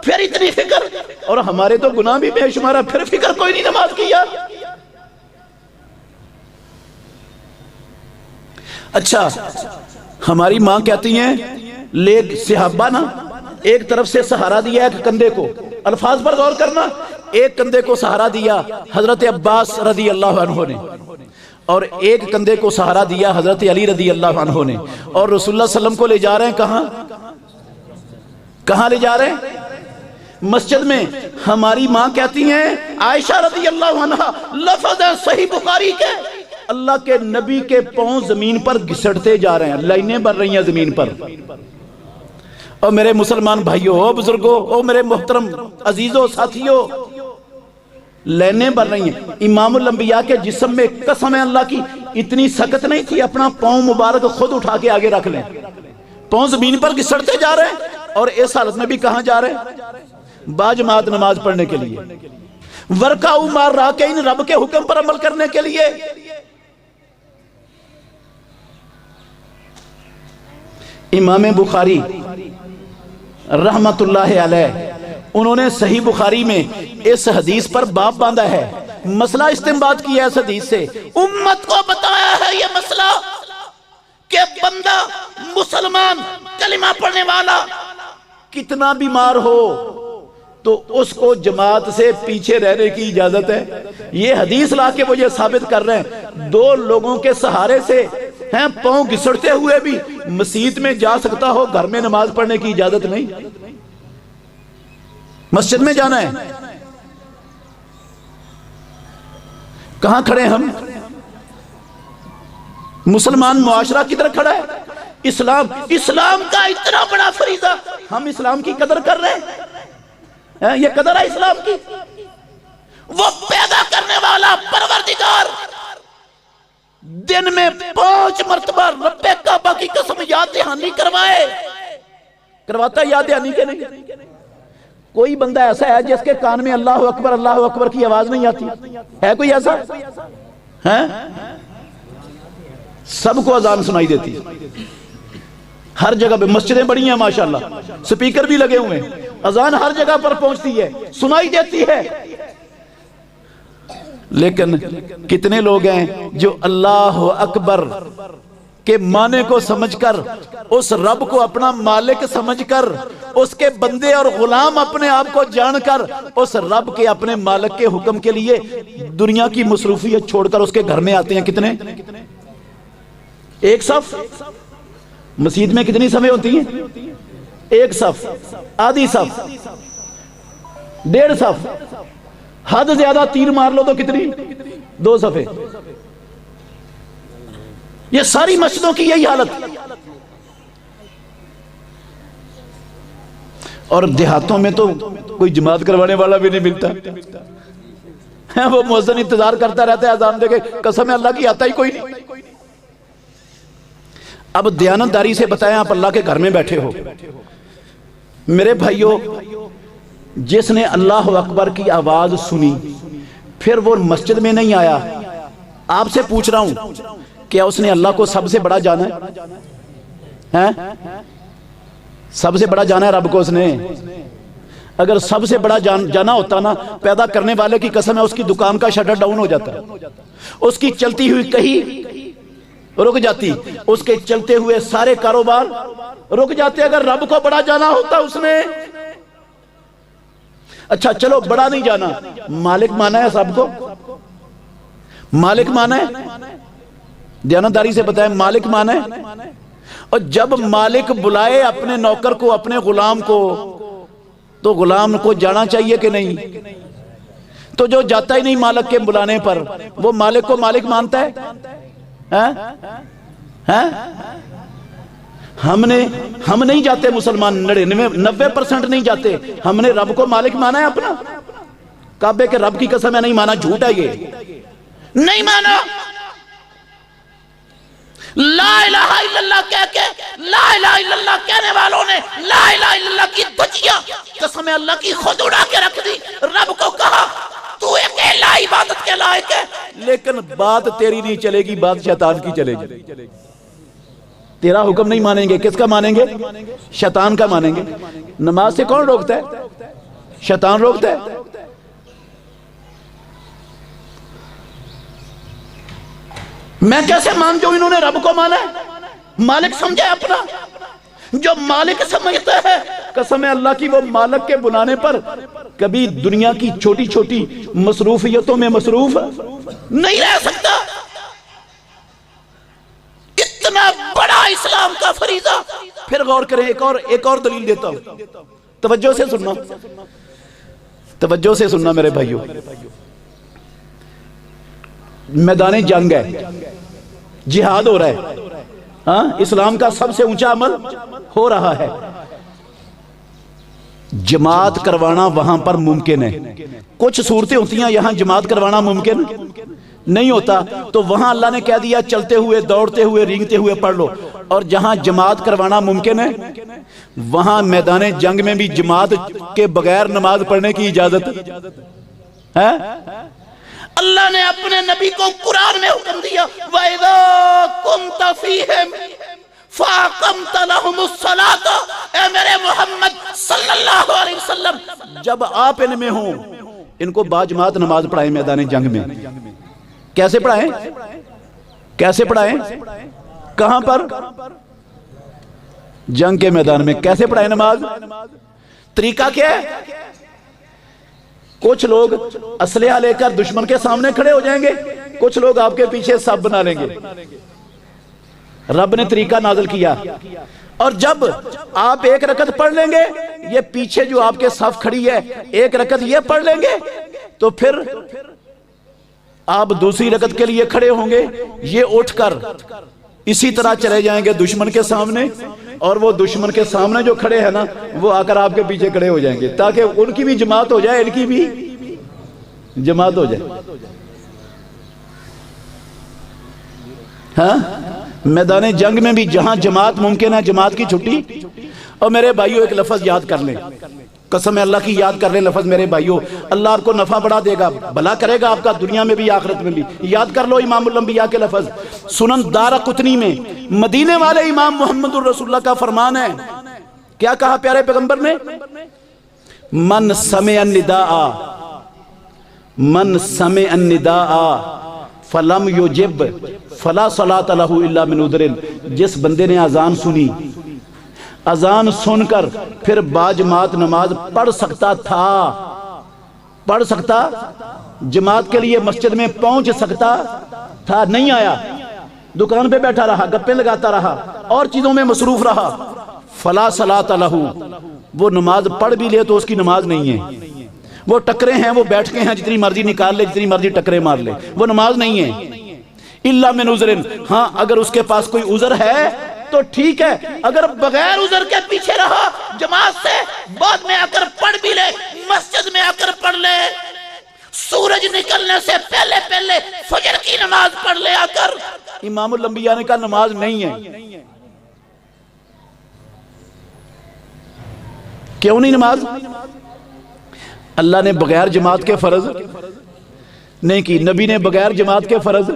پھر اتنی فکر. اور ہمارے تو گناہ بھی بے شمار ہے، پھر فکر کوئی نہیں نماز کی. یار اچھا ہماری ماں کہتی ہیں لے صحابہ نا ایک طرف سے سہارا دیا ایک کندھے کو، الفاظ پر غور کرنا، ایک کندھے کو سہارا دیا حضرت عباس رضی اللہ عنہ نے، اور ایک کندھے کو سہارا دیا حضرت علی رضی اللہ عنہ نے، اور رسول اللہ صلی اللہ علیہ وسلم کو لے جا رہے ہیں کہاں؟ کہاں لے جا رہے ہیں؟ مسجد میں۔ ہماری ماں کہتی ہیں عائشہ رضی اللہ عنہ، لفظ ہے صحیح بخاری کے، اللہ کے نبی کے پاؤں زمین پر گھسٹتے جا رہے ہیں، لائنیں بن رہی ہیں زمین پر۔ اور میرے مسلمان بھائیوں، او بزرگوں، او میرے محترم عزیزوں ساتھیوں، لائنیں بن رہی ہیں۔ امام الانبیاء کے جسم میں قسم ہے اللہ کی اتنی سخت نہیں تھی، اپنا پاؤں مبارک خود اٹھا کے آگے رکھ لیں، پاؤں زمین پر گھسٹتے جا رہے ہیں، اور اس حالت میں بھی کہاں جا رہے ہیں؟ باجماعت نماز پڑھنے کے لیے، ورکعوا مع الراکعین، رب کے حکم پر عمل کرنے کے لیے۔ امام بخاری رحمت اللہ علیہ، انہوں نے صحیح بخاری میں اس حدیث پر باب باندھا ہے، مسئلہ استنباط کیا ہے اس حدیث سے، امت کو بتایا ہے یہ مسئلہ کہ بندہ مسلمان کلمہ پڑھنے والا کتنا بیمار ہو تو اس کو جماعت سے پیچھے رہنے کی اجازت ہے۔ یہ حدیث لا کے وہ یہ ثابت کر رہے ہیں دو لوگوں کے سہارے سے ہیں پاؤں گھسٹتے ہوئے بھی مسجد میں جا سکتا ہو، گھر میں نماز پڑھنے کی اجازت نہیں، مسجد میں جانا ہے۔ کہاں کھڑے ہم؟ مسلمان معاشرہ کدھر کھڑا ہے؟ اسلام کا اتنا بڑا فریضہ، ہم اسلام کی قدر کر رہے ہیں؟ یہ قدر ہے اسلام کی؟ وہ پیدا کرنے والا پروردگار دن میں 5 مرتبہ رب کعبہ کی قسم یاد دہانی کرواتا ہے یاد دہانی کے نہیں؟ کوئی بندہ ایسا ہے جس کے کان میں اللہ اکبر کی آواز نہیں آتی؟ ہے کوئی ایسا؟ ہے؟ سب کو اذان سنائی دیتی ہے ہر جگہ پہ، مسجدیں بڑی ہیں ماشاءاللہ، سپیکر بھی لگے ہوئے ہیں، اذان ہر جگہ پر پہنچتی ہے، سنائی دیتی ہے، لیکن کتنے لوگ ہیں جو اللہ اکبر کے معنی کو سمجھ کر، اس رب کو اپنا مالک سمجھ کر، اس کے بندے اور غلام اپنے آپ کو جان کر، اس رب کے اپنے مالک کے حکم کے لیے دنیا کی مصروفیت چھوڑ کر اس کے گھر میں آتے ہیں؟ کتنے؟ ایک صف مسجد میں کتنی صفیں ہوتی ہیں؟ ایک صف، آدھی صف، 1.5 صف، حد زیادہ تیر مار لو تو کتنی؟ 2 صفیں۔ یہ ساری مسجدوں کی یہی حالت، اور دیہاتوں میں تو کوئی جماعت کروانے والا بھی نہیں ملتا، وہ مؤذن انتظار کرتا رہتا ہے اذان دے کے، قسم اللہ کی آتا ہی کوئی نہیں۔ اب دیانتداری سے بتائیں، آپ اللہ کے گھر میں بیٹھے ہو، میرے بھائیوں، جس نے اللہ اکبر کی آواز سنی پھر وہ مسجد میں نہیں آیا، آپ سے پوچھ رہا ہوں کیا اس نے اللہ کو سب سے بڑا جانا ہے؟ سب سے بڑا جانا ہے رب کو اس نے؟ اگر سب سے بڑا جانا ہوتا نا، پیدا کرنے والے کی قسم ہے اس کی دکان کا شٹر ڈاؤن ہو جاتا، اس کی چلتی ہوئی کہیں رک جاتی، اس کے چلتے ہوئے سارے کاروبار رک جاتے اگر رب کو بڑا جانا ہوتا اس نے۔ اچھا چلو بڑا نہیں جانا، مالک مانا ہے سب کو؟ مالک مانا ہے؟ دیانتداری سے بتائیں، مالک مانا ہے؟ اور جب مالک بلائے اپنے نوکر کو، اپنے غلام کو، تو غلام کو جانا چاہیے کہ نہیں؟ تو جو جاتا ہی نہیں مالک کے بلانے پر، وہ مالک کو مالک مانتا ہے؟ ہم نہیں جاتے مسلمان، 90% نہیں جاتے، ہم نے رب کو مالک مانا ہے اپنا؟ کعبے کے رب کی قسم ہے نہیں مانا، جھوٹ ہے یہ، نہیں مانا۔ لا الہ الا اللہ کہہ کے، لا الہ الا اللہ کہنے والوں نے لا الہ الا اللہ کی دھجیاں قسم اللہ کی خود اڑا کے رکھ دی، رب کو کہا تو ایک الہ عبادت کے لائق ہے، لیکن بات تیری نہیں چلے گی، بات شیطان کی چلے گی، تیرا حکم نہیں مانیں گے، کس کا مانیں گے؟ شیطان کا مانیں گے۔ نماز سے کون روکتا ہے؟ شیطان روکتا ہے۔ میں کیسے مان جاؤں انہوں نے رب کو مانا ہے؟ مالک سمجھے اپنا، جو مالک سمجھتا ہے قسم اللہ کی وہ مالک کے بلانے پر کبھی دنیا کی چھوٹی چھوٹی مصروفیتوں میں مصروف نہیں رہ سکتا۔ اتنا بڑا اسلام کا فریضہ۔ پھر غور کریں، ایک اور دلیل دیتا ہوں، توجہ سے سننا، توجہ سے سننا میرے بھائیوں۔ میدان جنگ ہے، جہاد ہو رہا ہے، ہاں اسلام کا سب سے اونچا عمل ہو رہا ہے، جماعت کروانا وہاں پر ممکن ہے۔ کچھ صورتیں ہوتی ہیں یہاں جماعت کروانا ممکن نہیں ہوتا، تو وہاں اللہ نے کہہ دیا چلتے ہوئے، دوڑتے ہوئے، رینگتے ہوئے پڑھ لو۔ اور جہاں جماعت کروانا ممکن ہے وہاں میدان جنگ میں بھی جماعت کے بغیر نماز پڑھنے کی اجازت ہے۔ اللہ نے اپنے نبی کو قرآن میں حکم دیا وَإِذَا كُنْتَ فِيهِمْ فَأَقَمْتَ لَهُمُ الصَّلَاةَ، اے میرے محمد صلی اللہ علیہ وسلم جب آپ ان میں ہوں ان کو باجماعت نماز پڑھائیں میدان جنگ میں۔ کیسے پڑھائیں؟ کیسے پڑھائیں؟ کہاں پر؟ جنگ کے میدان میں۔ کیسے پڑھائیں نماز؟ طریقہ کیا ہے؟ کچھ لوگ اسلحہ لے کر دشمن کے سامنے کھڑے ہو جائیں گے، کچھ لوگ آپ کے پیچھے صف بنا لیں گے۔ رب نے طریقہ نازل کیا، اور جب آپ ایک رکعت پڑھ لیں گے، یہ پیچھے جو آپ کے صف کھڑی ہے ایک رکعت یہ پڑھ لیں گے، تو پھر آپ دوسری رکعت کے لیے کھڑے ہوں گے، یہ اٹھ کر اسی طرح چلے جائیں گے دشمن کے سامنے، اور وہ دشمن کے سامنے جو کھڑے ہیں نا وہ آ کر آپ کے پیچھے کھڑے ہو جائیں گے، تاکہ ان کی بھی جماعت ہو جائے، ان کی بھی جماعت ہو جائے۔ ہاں میدان جنگ میں بھی جہاں جماعت ممکن ہے جماعت کی چھٹی۔ اور میرے بھائیوں ایک لفظ یاد کر لیں، قسم اللہ کی یاد کر لیں لفظ میرے بھائیوں، اللہ آپ کو نفع بڑا دے گا، بھلا کرے گا آپ کا دنیا میں بھی آخرت میں بھی۔ یاد کر لو امام الانبیاء کے لفظ، سنن دارقطنی میں مدینے والے امام محمد الرسول اللہ کا فرمان ہے، کیا کہا پیارے پیغمبر نے؟ من سمع النداء، من سمع النداء فلم یجب فلا صلاۃ لہ الا من عذر، جس بندے نے اذان سنی، اذان سن کر پھر باجماعت نماز پڑھ سکتا تھا، پڑھ سکتا، جماعت کے لیے مسجد میں پہنچ سکتا تھا، نہیں آیا، دکان پہ بیٹھا رہا، گپیں لگاتا رہا، اور چیزوں میں مصروف رہا، فلا صلاۃ لہ، وہ نماز پڑھ بھی لے تو اس کی نماز نہیں ہے۔ وہ ٹکرے ہیں، وہ بیٹھ کے ہیں، جتنی مرضی نکال لے، جتنی مرضی ٹکرے مار لے، وہ نماز نہیں ہے۔ الا من عذر، ہاں اگر اس کے پاس کوئی عذر ہے تو ٹھیک ہے، اگر بغیر عذر کے پیچھے رہا جماعت سے، بعد میں آ کر پڑھ بھی لے، مسجد میں آ کر پڑھ لے، سورج نکلنے سے پہلے پہلے فجر کی نماز پڑھ لے آ کر، امام الانبیاء نے کہا نماز نہیں ہے۔ کیوں نہیں نماز؟ اللہ نے بغیر جماعت کے فرض نہیں کی، نبی نے بغیر جماعت کے فرض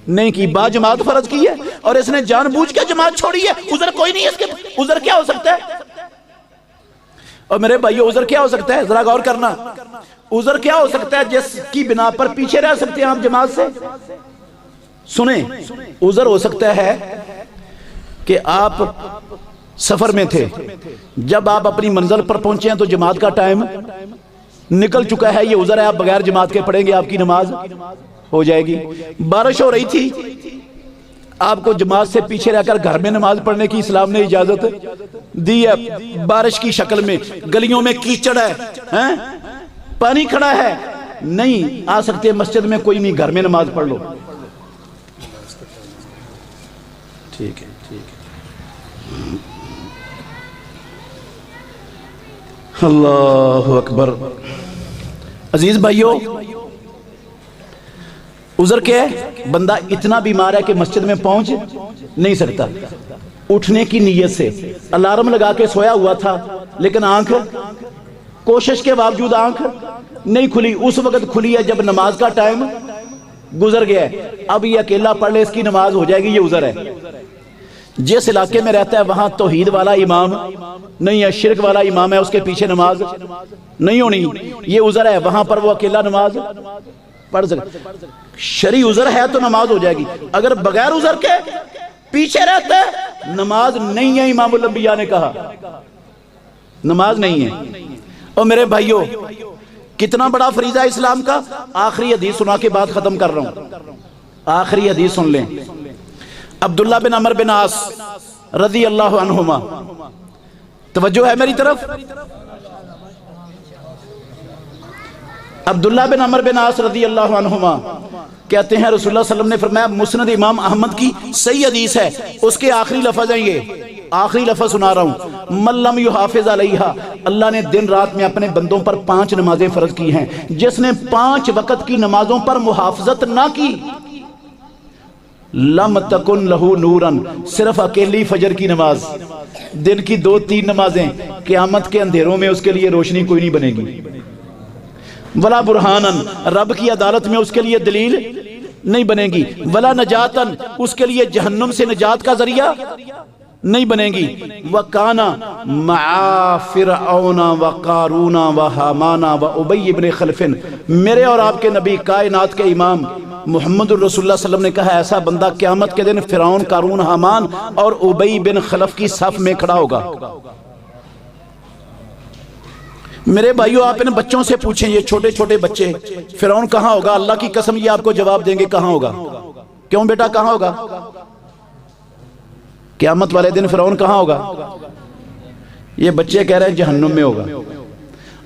نہیں کی، با جماعت فرض کی ہے، اور اس نے جان بوجھ کے جماعت چھوڑی ہے۔ عذر کوئی نہیں ہے اس کے، عذر کیا ہو سکتا ہے؟ اور میرے بھائیو عذر کیا ہو سکتا ہے؟ ذرا غور کرنا، عذر کیا ہو سکتا ہے جس کی بنا پر پیچھے رہ سکتے ہیں آپ جماعت سے؟ سنیں، عذر ہو سکتا ہے کہ آپ سفر میں تھے، جب آپ اپنی منزل پر پہنچے ہیں تو جماعت کا ٹائم نکل چکا ہے، یہ عذر ہے، آپ بغیر جماعت کے پڑھیں گے آپ کی نماز ہو جائے گی۔ بارش ہو رہی تھی، آپ کو جماعت سے پیچھے رہ کر گھر میں نماز پڑھنے کی اسلام نے اجازت دی ہے، بارش کی شکل میں، گلیوں میں کیچڑ ہے، پانی کھڑا ہے، نہیں آ سکتے مسجد میں، کوئی نہیں، گھر میں نماز پڑھ لو۔ ٹھیک ہے، ٹھیک ہے، اللہ اکبر۔ عزیز بھائیو، عذر کیا ہے؟ بندہ اتنا بیمار ہے کہ مسجد میں پہنچ نہیں سکتا، اٹھنے کی نیت سے الارم لگا کے سویا ہوا تھا، لیکن آنکھ، کوشش کے باوجود آنکھ نہیں کھلی، اس وقت کھلی ہے جب نماز کا ٹائم گزر گیا ہے، اب یہ اکیلا پڑھ لے اس کی نماز ہو جائے گی، یہ عذر ہے۔ جس علاقے میں رہتا ہے وہاں توحید والا امام نہیں ہے، شرک والا امام ہے، اس کے پیچھے نماز نہیں ہونی، یہ عذر ہے، وہاں پر وہ اکیلا نماز پڑھ سکتے، شرعی عذر ہے تو نماز ہو جائے گی، اگر بغیر عذر کے پیچھے رہتے نماز نہیں ہے، امام الانبیاء نے کہا نماز نہیں ہے۔ اور میرے بھائیوں کتنا بڑا فریضہ اسلام کا، آخری حدیث سنا کے بعد ختم کر رہا ہوں، آخری حدیث سن لیں۔ عبداللہ بن عمر بن عاص رضی اللہ عنہما، توجہ ہے میری طرف، عبداللہ بن عمر بن عاص رضی اللہ عنہما کہتے ہیں رسول اللہ صلی اللہ علیہ وسلم نے فرمایا، مسند امام احمد کی صحیح حدیث ہے، اس کے آخری لفظ ہیں، یہ آخری لفظ سنا رہا ہوں، من لم یحافظ علیہا، اللہ نے دن رات میں اپنے بندوں پر 5 نمازیں فرض کی ہیں، جس نے 5 وقت کی نمازوں پر محافظت نہ کی، لم تکن لہو نورن، صرف اکیلی فجر کی نماز، دن کی 2-3 نمازیں، قیامت کے اندھیروں میں اس کے لیے روشنی کوئی نہیں بنے گی، ولا برہانن، رب کی عدالت میں اس کے لیے دلیل نہیں بنے گی، ولا نجاتن، اس کے لیے جہنم سے نجات کا ذریعہ نہیں بنے گی، وَكَانَ مَعَا فِرْعَوْنَ وَقَارُونَ وَحَامَانَ وَأُبَيِّ بْنِ خَلْفٍ، میرے اور آپ کے نبی کائنات کے امام محمد الرسول اللہ صلی اللہ علیہ وسلم نے کہا ایسا بندہ قیامت کے دن فرعون، قارون، حامان اور ابی بن خلف کی صف میں کھڑا ہوگا۔ میرے بھائیو آپ ان بچوں سے پوچھیں، یہ چھوٹے چھوٹے بچے، فرعون کہاں ہوگا؟ اللہ کی قسم یہ آپ کو جواب دیں گے کہاں ہوگا۔ کیوں بیٹا کہاں ہوگا؟ قیامت والے دن فرعون کہاں ہوگا؟ یہ بچے کہہ رہے ہیں جہنم میں ہوگا۔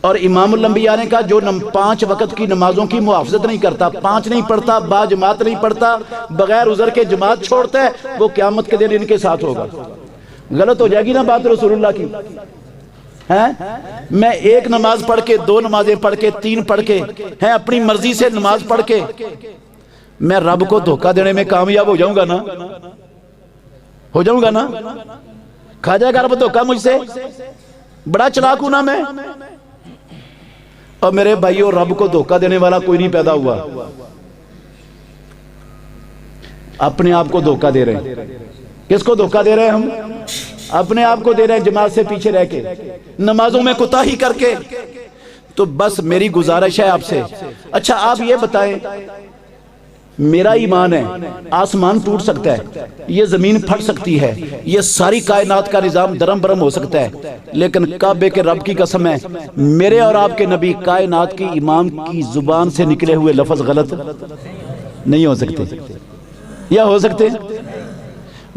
اور امام الانبیاء نے کہا جو 5 وقت کی نمازوں کی محافظت نہیں کرتا، 5 نہیں پڑھتا، با جماعت نہیں پڑھتا، بغیر عذر کے جماعت چھوڑتا ہے، وہ قیامت کے دن ان کے ساتھ ہوگا۔ غلط ہو جائے گی نا بات رسول اللہ کی؟ میں 1 نماز پڑھ کے، 2 نمازیں پڑھ کے، 3 پڑھ کے، اپنی مرضی سے نماز پڑھ کے میں رب کو دھوکہ دینے میں کامیاب ہو جاؤں گا نا؟ ہو جاؤں گا نا؟ کھا جائے گا رب دھوکہ مجھ سے؟ بڑا چلاک ہوں نا میں؟ اور میرے بھائیوں رب کو دھوکہ دینے والا کوئی نہیں پیدا ہوا، اپنے آپ کو دھوکہ دے رہے ہیں۔ کس کو دھوکہ دے رہے ہیں ہم؟ اپنے آپ کو دے رہے ہیں، جماعت سے پیچھے رہ کے، نمازوں میں کوتاہی کر کے۔ تو بس میری گزارش ہے آپ سے، اچھا آپ یہ بتائیں، میرا ایمان ہے آسمان ٹوٹ سکتا ہے، یہ زمین پھٹ سکتی ہے، یہ ساری کائنات کا نظام درم برم ہو سکتا ہے، لیکن کعبے کے رب کی قسم ہے میرے اور آپ کے نبی کائنات کی امام کی زبان سے نکلے ہوئے لفظ غلط نہیں ہو سکتے، یا ہو سکتے؟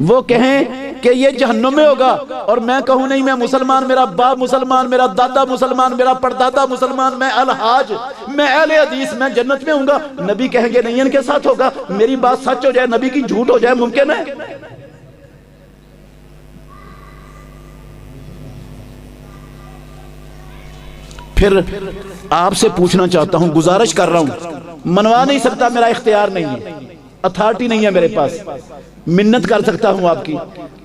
وہ کہیں کہ یہ جہنم میں ہوگا اور میں کہوں نہیں، میں مسلمان، میرا باپ مسلمان، میرا دادا مسلمان، میرا پردادا مسلمان، میں الحاج، میں اہل حدیث، میں جنت میں ہوں گا۔ نبی کہیں گے نہیں ان کے ساتھ ہوگا، میری بات سچ ہو جائے، نبی کی جھوٹ ہو جائے، ممکن ہے؟ پھر آپ سے پوچھنا چاہتا ہوں، گزارش کر رہا ہوں، منوا نہیں سکتا، میرا اختیار نہیں ہے، اتھارٹی نہیں ہے میرے پاس، منت کر سکتا ہوں آپ کی۔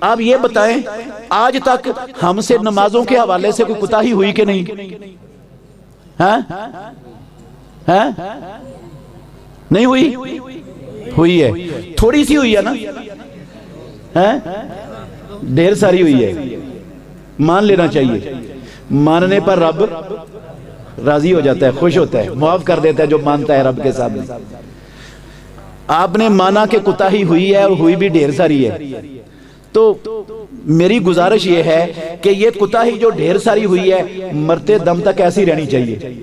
آپ یہ بتائیں آج تک ہم سے نمازوں کے حوالے سے کوئی کوتاہی ہوئی کہ نہیں؟ نہیں ہوئی؟ ہوئی ہے، تھوڑی سی ہوئی ہے نا، ڈھیر ساری ہوئی ہے، مان لینا چاہیے۔ ماننے پر رب راضی ہو جاتا ہے، خوش ہوتا ہے، معاف کر دیتا ہے جو مانتا ہے رب کے سامنے۔ آپ نے مانا کہ کوتاہی ہوئی ہے اور ہوئی بھی ڈھیر ساری ہے، تو میری گزارش یہ ہے کہ یہ کوتاہی جو ڈھیر ساری ہوئی ہے مرتے دم تک ایسی رہنی چاہیے،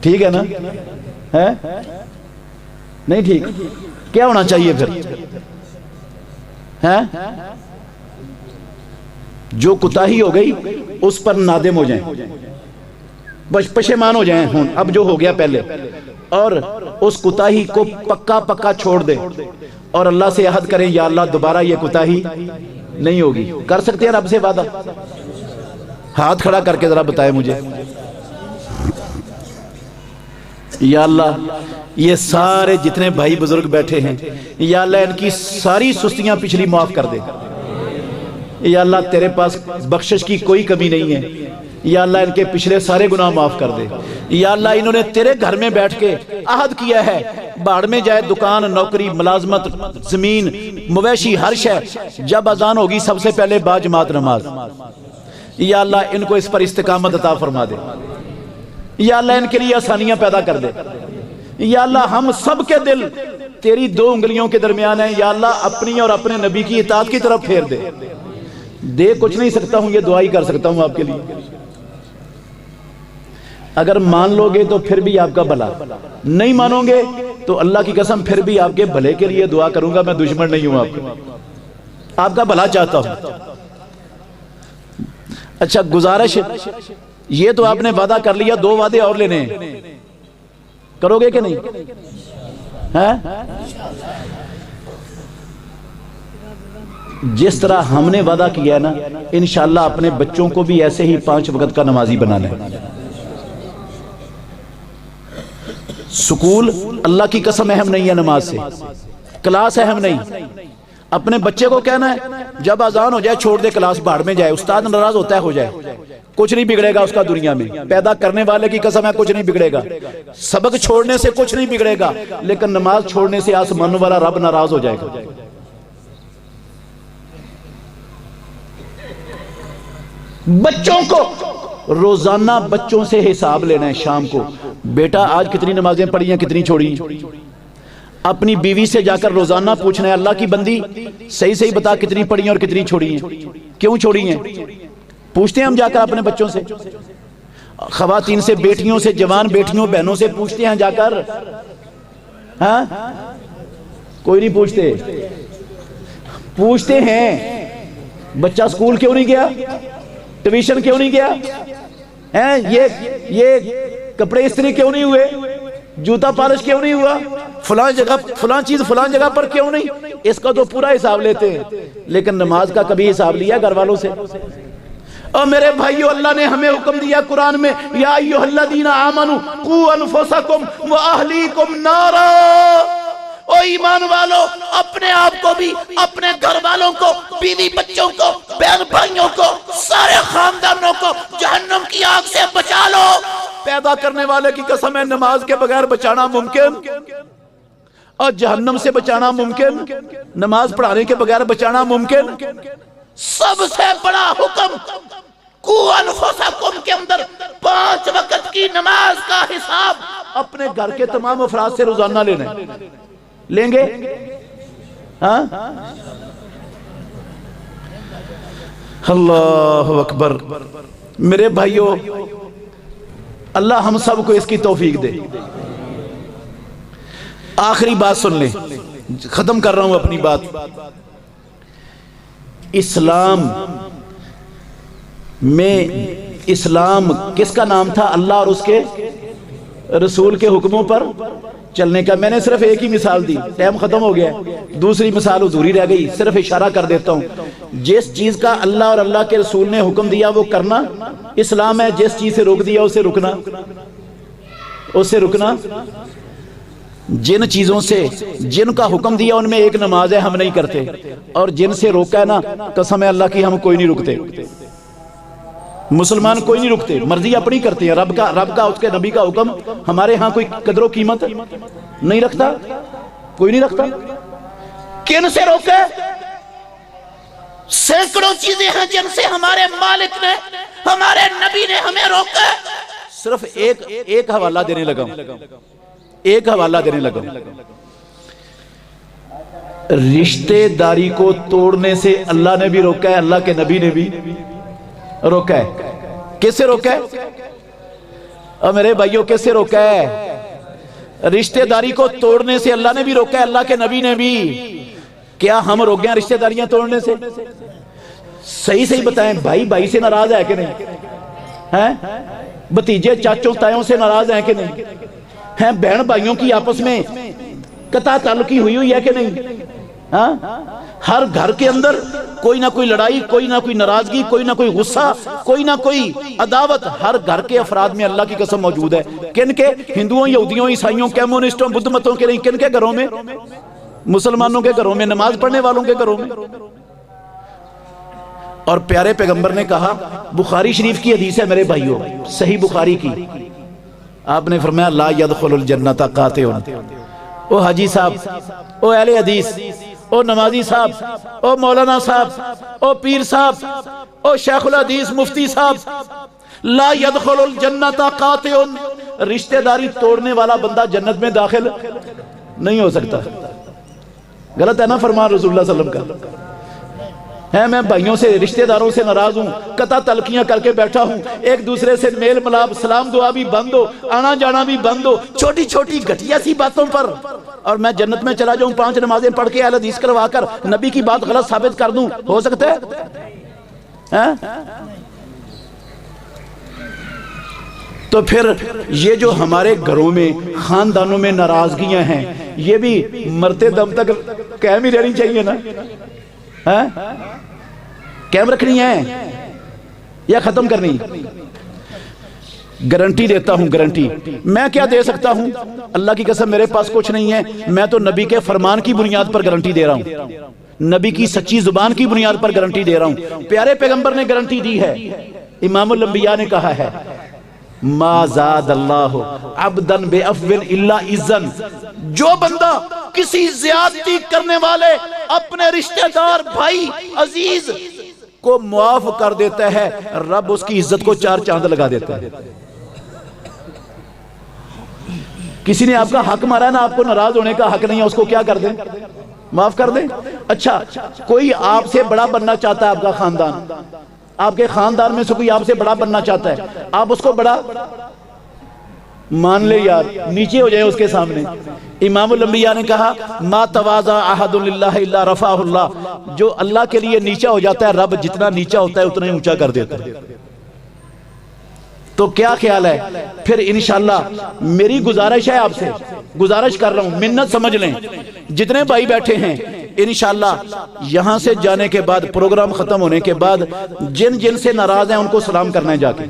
ٹھیک ہے نا؟ نہیں ٹھیک؟ کیا ہونا چاہیے پھر؟ جو کوتاہی ہو گئی اس پر نادم ہو جائیں، پشیمان ہو جائیں، اب جو ہو گیا پہلے، اور اس کوتاہی کو پکا پکا چھوڑ دیں اور اللہ سے عہد کریں یا اللہ دوبارہ یہ کوتاہی نہیں ہوگی۔ کر سکتے ہیں رب سے وعدہ؟ ہاتھ کھڑا کر کے ذرا بتائیں مجھے۔ یا اللہ یہ سارے جتنے بھائی بزرگ بیٹھے ہیں، یا اللہ ان کی ساری سستیاں پچھلی معاف کر دے، یا اللہ تیرے پاس بخشش کی کوئی کمی نہیں ہے، یا اللہ ان کے پچھلے سارے گناہ معاف کر دے، یا اللہ انہوں نے تیرے گھر میں بیٹھ کے عہد کیا ہے، باڑ میں جائے دکان، نوکری، ملازمت، زمین، مویشی، ہر شے، جب اذان ہوگی سب سے پہلے با جماعت نماز۔ یا اللہ ان کو اس پر استقامت عطا فرما دے، یا اللہ ان کے لیے آسانیاں پیدا کر دے، یا اللہ ہم سب کے دل تیری دو انگلیوں کے درمیان ہیں، یا اللہ اپنی اور اپنے نبی کی اطاعت کی طرف پھیر دے۔ دے کچھ نہیں سکتا ہوں، یہ دعا ہی کر سکتا ہوں آپ کے لیے۔ اگر مان لو گے تو پھر بھی آپ کا بھلا، نہیں مانو گے تو اللہ کی قسم پھر بھی آپ کے بھلے کے لیے دعا کروں گا، میں دشمن نہیں ہوں آپ کا بھلا چاہتا ہوں۔ اچھا گزارش، یہ تو آپ نے وعدہ کر لیا، 2 وعدے اور لینے ہیں، کرو گے کہ نہیں؟ جس طرح ہم نے وعدہ کیا ہے نا، انشاءاللہ اپنے بچوں کو بھی ایسے ہی 5 وقت کا نمازی بنانا ہے۔ سکول اللہ کی قسم اہم نہیں ہے نماز سے، کلاس اہم نہیں۔ اپنے بچے کو کہنا ہے جب اذان ہو جائے چھوڑ دے کلاس، بھاڑ میں جائے، استاد ناراض ہوتا ہے ہو جائے، کچھ نہیں بگڑے گا اس کا دنیا میں، پیدا کرنے والے کی قسم ہے کچھ نہیں بگڑے گا۔ سبق چھوڑنے سے کچھ نہیں بگڑے گا، لیکن نماز چھوڑنے سے آسمان والا رب ناراض ہو جائے گا۔ بچوں کو روزانہ بچوں سے حساب لینا ہے، شام کو بیٹا آج کتنی نمازیں پڑھی ہیں، کتنی چھوڑی ہیں۔ اپنی بیوی سے جا کر روزانہ پوچھنا ہے اللہ کی بندی صحیح صحیح بتا کتنی پڑھی ہیں اور کتنی چھوڑی ہیں، کیوں چھوڑی ہیں، پوچھتے ہیں ہم جا کر اپنے بچوں سے، خواتین سے، بیٹیوں سے، جوان بیٹیوں بہنوں سے پوچھتے ہیں جا کر؟ ہاں کوئی نہیں پوچھتے، پوچھتے ہیں بچہ سکول کیوں نہیں گیا، ٹیوشن کیوں نہیں گیا، یہ کپڑے استری کیوں نہیں ہوئے، جوتا پالش کیوں نہیں ہوا، فلاں جگہ فلاں چیز فلاں جگہ پر کیوں نہیں، اس کا تو پورا حساب لیتے ہیں، لیکن نماز کا کبھی حساب لیا گھر والوں سے؟ اور میرے بھائیو اللہ نے ہمیں حکم دیا قرآن میں، یا ایھا الذین آمنوا قوا انفسکم واہلیکم نارا، او ایمان والو اپنے آپ کو بھی، اپنے گھر والوں کو، بیوی بچوں کو، بہن بھائیوں کو، سارے خاندانوں کو جہنم کی آگ سے بچا لو۔ پیدا کرنے والے کی قسم ہے نماز کے بغیر بچانا ممکن اور جہنم سے بچانا ممکن، نماز پڑھانے کے بغیر بچانا ممکن۔ سب سے بڑا حکم قوا انفسکم کے اندر 5 وقت کی نماز کا حساب اپنے گھر کے تمام افراد سے روزانہ لینا ہے، لیں گے؟ ہاں اللہ اکبر۔ میرے بھائیو اللہ ہم سب کو اس کی توفیق دے۔ آخری بات سن لیں، ختم کر رہا ہوں اپنی بات۔ اسلام میں، اسلام کس کا نام تھا؟ اللہ اور اس کے رسول کے حکموں پر چلنے کا۔ میں نے صرف ایک ہی مثال دی، ٹائم ختم ہو گیا، دوسری مثال ادھوری رہ گئی، صرف اشارہ کر دیتا ہوں۔ جس چیز کا اللہ اور اللہ کے رسول نے حکم دیا وہ کرنا اسلام ہے، جس چیز سے روک دیا اسے رکنا، اسے رکنا۔ جن چیزوں سے جن کا حکم دیا ان میں ایک نماز ہے، ہم نہیں کرتے، اور جن سے روکا ہے نا قسم ہے اللہ کی ہم کوئی نہیں رکتے، مسلمان کوئی نہیں رکتے، مرضی اپنی کرتے ہیں۔ رب کا اس کے نبی کا حکم ہمارے ہاں کوئی قدر و قیمت نہیں رکھتا، کوئی نہیں رکھتا۔ کن سے روکے؟ سینکڑوں چیزیں ہیں جن سے ہمارے مالک نے، ہمارے نبی نے ہمیں روکا۔ صرف ایک حوالہ دینے لگا، ایک حوالہ دینے لگا۔ رشتے داری کو توڑنے سے اللہ نے بھی روکا ہے، اللہ کے نبی نے بھی روکا ہے۔ کس سے روکا ہے؟ اور میرے بھائیوں کس سے روکا ہے؟ رشتے داری کو توڑنے سے اللہ نے بھی روکا ہے، اللہ کے نبی نے بھی۔ کیا ہم روک گئے رشتے داریاں توڑنے سے؟ صحیح صحیح بتائیں، بھائی بھائی سے ناراض ہے کہ نہیں؟ ہیں بھتیجے چاچوں تایوں سے ناراض ہیں کہ نہیں؟ ہیں بہن بھائیوں کی آپس میں قطع تعلقی ہوئی ہے کہ نہیں؟ ہاں ہر گھر کے اندر کوئی نہ کوئی لڑائی، کوئی نہ کوئی ناراضگی، کوئی نہ کوئی غصہ، کوئی نہ کوئی عداوت ہر گھر کے افراد میں اللہ کی قسم موجود ہے۔ کن کے؟ ہندوؤں، یہودیوں، عیسائیوں، کمیونسٹوں، بدھ متوں کے نہیں، کن کے گھروں میں؟ مسلمانوں کے گھروں میں، نماز پڑھنے والوں کے گھروں میں۔ اور پیارے پیغمبر نے کہا، بخاری شریف کی حدیث ہے میرے بھائیوں، صحیح بخاری کی، آپ نے فرمایا لا يدخل الجنت قاطع۔ او حاجی صاحب، او اہل حدیث، او نمازی صاحب، او مولانا صاحب، او پیر صاحب، او شیخ الحدیث مفتی صاحب، لا يدخل الجنت قاطع، رشتہ داری توڑنے والا بندہ جنت میں داخل نہیں ہو سکتا. غلط ہے نا فرمان رسول اللہ صلی اللہ علیہ وسلم کا؟ میں بھائیوں سے رشتہ داروں سے ناراض ہوں، قطع تلقیاں کر کے بیٹھا ہوں، ایک دوسرے سے میل ملاب سلام دعا بھی بند ہو، آنا جانا بھی بند ہو، چھوٹی چھوٹی گھٹیا سی باتوں پر، اور میں جنت میں چلا جاؤں 5 نمازیں پڑھ کے اہل حدیث کروا کر نبی کی بات غلط ثابت کر دوں؟ ہو سکتا ہے؟ تو پھر یہ جو ہمارے گھروں میں خاندانوں میں ناراضگیاں ہیں، یہ بھی مرتے دم تک قائم ہی رہنی چاہیے نا؟ قائم رکھنی ہے یا ختم کرنی؟ گارنٹی دیتا ہوں، گارنٹی میں کیا دے سکتا ہوں؟ اللہ کی قسم میرے پاس کچھ نہیں ہے، میں تو نبی کے فرمان کی بنیاد پر گارنٹی دے رہا ہوں، نبی کی سچی زبان کی بنیاد پر گارنٹی دے رہا ہوں. پیارے پیغمبر نے گارنٹی دی ہے، امام الانبیاء نے کہا ہے ما زاد اللہ عبدا بعفو الا عزا، جو بندہ کسی زیادتی کرنے والے اپنے رشتہ دار بھائی عزیز کو معاف کر دیتا ہے، رب اس کی عزت کو 4 چاند لگا دیتا ہے. کسی نے آپ کا حق مارا ہے نا، آپ کو ناراض ہونے کا حق نہیں ہے، اس کو کیا کر دیں؟ معاف کر دیں. اچھا کوئی آپ سے بڑا بننا چاہتا ہے، آپ کا خاندان، آپ کے خاندان میں سے کوئی آپ سے بڑا بننا چاہتا ہے، آپ اس کو بڑا مان لے یار، نیچے ہو جائے اس کے سامنے. امام الانبیاء نے کہا ما تواضع احد للہ الا رفعہ اللہ، جو اللہ کے لیے نیچا ہو جاتا ہے رب جتنا نیچا ہوتا ہے اتنا ہی اونچا کر دیتا ہے. تو کیا خیال ہے پھر؟ انشاءاللہ میری گزارش ہے، آپ سے گزارش کر رہا ہوں، منت سمجھ لیں جتنے بھائی بیٹھے ہیں، انشاءاللہ یہاں سے جانے کے بعد پروگرام ختم ہونے کے بعد جن جن سے ناراض ہیں ان کو سلام کرنا ہے، جا کے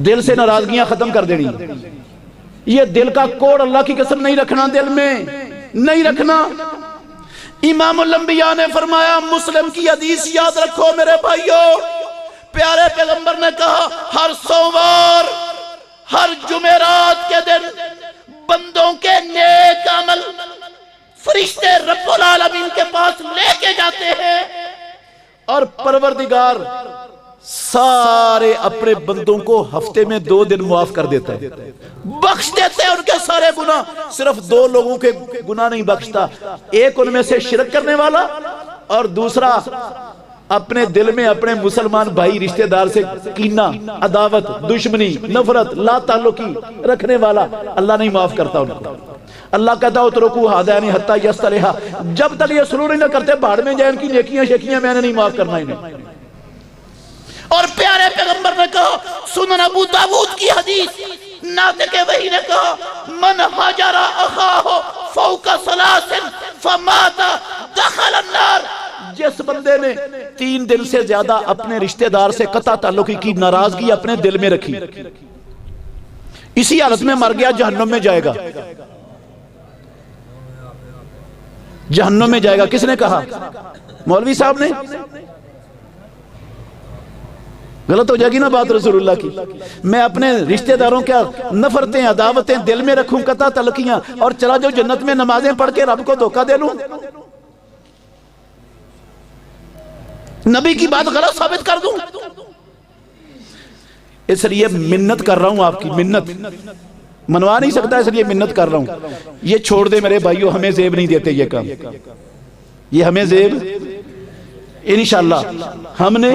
دل سے ناراضگیاں ختم کر دینی. یہ دل کا کوڑ اللہ کی قسم نہیں رکھنا، دل میں نہیں رکھنا. امام الانبیاء نے فرمایا، مسلم کی حدیث یاد رکھو میرے بھائیوں، پیارے پیغمبر نے کہا ہر سوموار ہر جمعرات کے دن بندوں کے نیک عمل فرشتے رب العالمین کے پاس لے کے جاتے ہیں، اور پروردگار سارے اپنے بندوں کو ہفتے میں 2 دن معاف کر دیتا ہے، بخش دیتے ہیں ان کے سارے گناہ. صرف 2 لوگوں کے گناہ نہیں بخشتا، ایک ان میں سے شرک کرنے والا، اور دوسرا اپنے دل میں اپنے مسلمان بھائی رشتہ دار سے کینہ، عداوت، دشمنی، نفرت، لا تعلقی رکھنے والا، اللہ نہیں معاف کرتا ان کو. اللہ کہتا ہے اترکو ہذین حتی یصطلحا، جب تک یہ سلوک نہ کرتے بھاڑ میں جائیں، ان کی نیکیاں شکیاں میں نے نہیں معاف کرنا انہیں. اور پیارے پیغمبر نے کہا، سنن ابو داود کی حدیث، ناطق وحی نے کہا من حجر اخاہ فوق 3 فمات دخل النار، جس بندے نے 3 دن سے زیادہ اپنے رشتہ دار سے قطع تعلقی کی ناراضگی اپنے دل میں رکھی، اسی حالت میں مر گیا، جہنم میں جائے گا، جہنم میں جائے گا. کس نے کہا؟ مولوی صاحب نے؟ غلط ہو جائے گی نا بات رسول اللہ کی. میں اپنے رشتہ داروں کیا نفرتیں، عداوتیں دل میں رکھوں، قطع تعلقیاں، اور چلا جو جنت میں نمازیں پڑھ کے رب کو دھوکہ دے لوں؟ نبی کی بات غلط ثابت کر دوں؟ اس لیے منت کر رہا ہوں، آپ کی منت منوا نہیں سکتا، اس لیے منت کر رہا ہوں. یہ چھوڑ دے میرے بھائیو، ہمیں زیب نہیں دیتے یہ کام، یہ ہمیں زیب. انشاءاللہ ہم نے،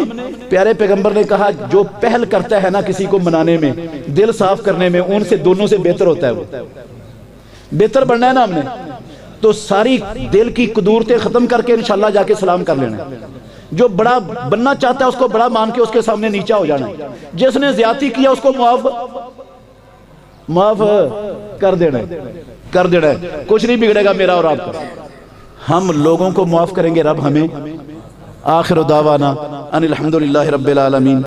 پیارے پیغمبر نے کہا جو پہل کرتا ہے نا کسی کو منانے میں، دل صاف کرنے میں، ان سے دونوں سے بہتر ہوتا ہے. وہ بہتر بننا ہے نا ہم نے، تو ساری دل کی قدورتیں ختم کر کے انشاءاللہ جا کے سلام کر لینا. جو بڑا بننا چاہتا ہے اس کو بڑا مان کے اس کے سامنے نیچا ہو جانا. جس نے زیادتی کیا اس کو معاف کر دینا ہے. کچھ نہیں بگڑے گا میرا اور آپ کا. ہم لوگوں کو معاف کریں گے، رب ہمیں. آخر دعوانا ان الحمدللہ رب العالمین.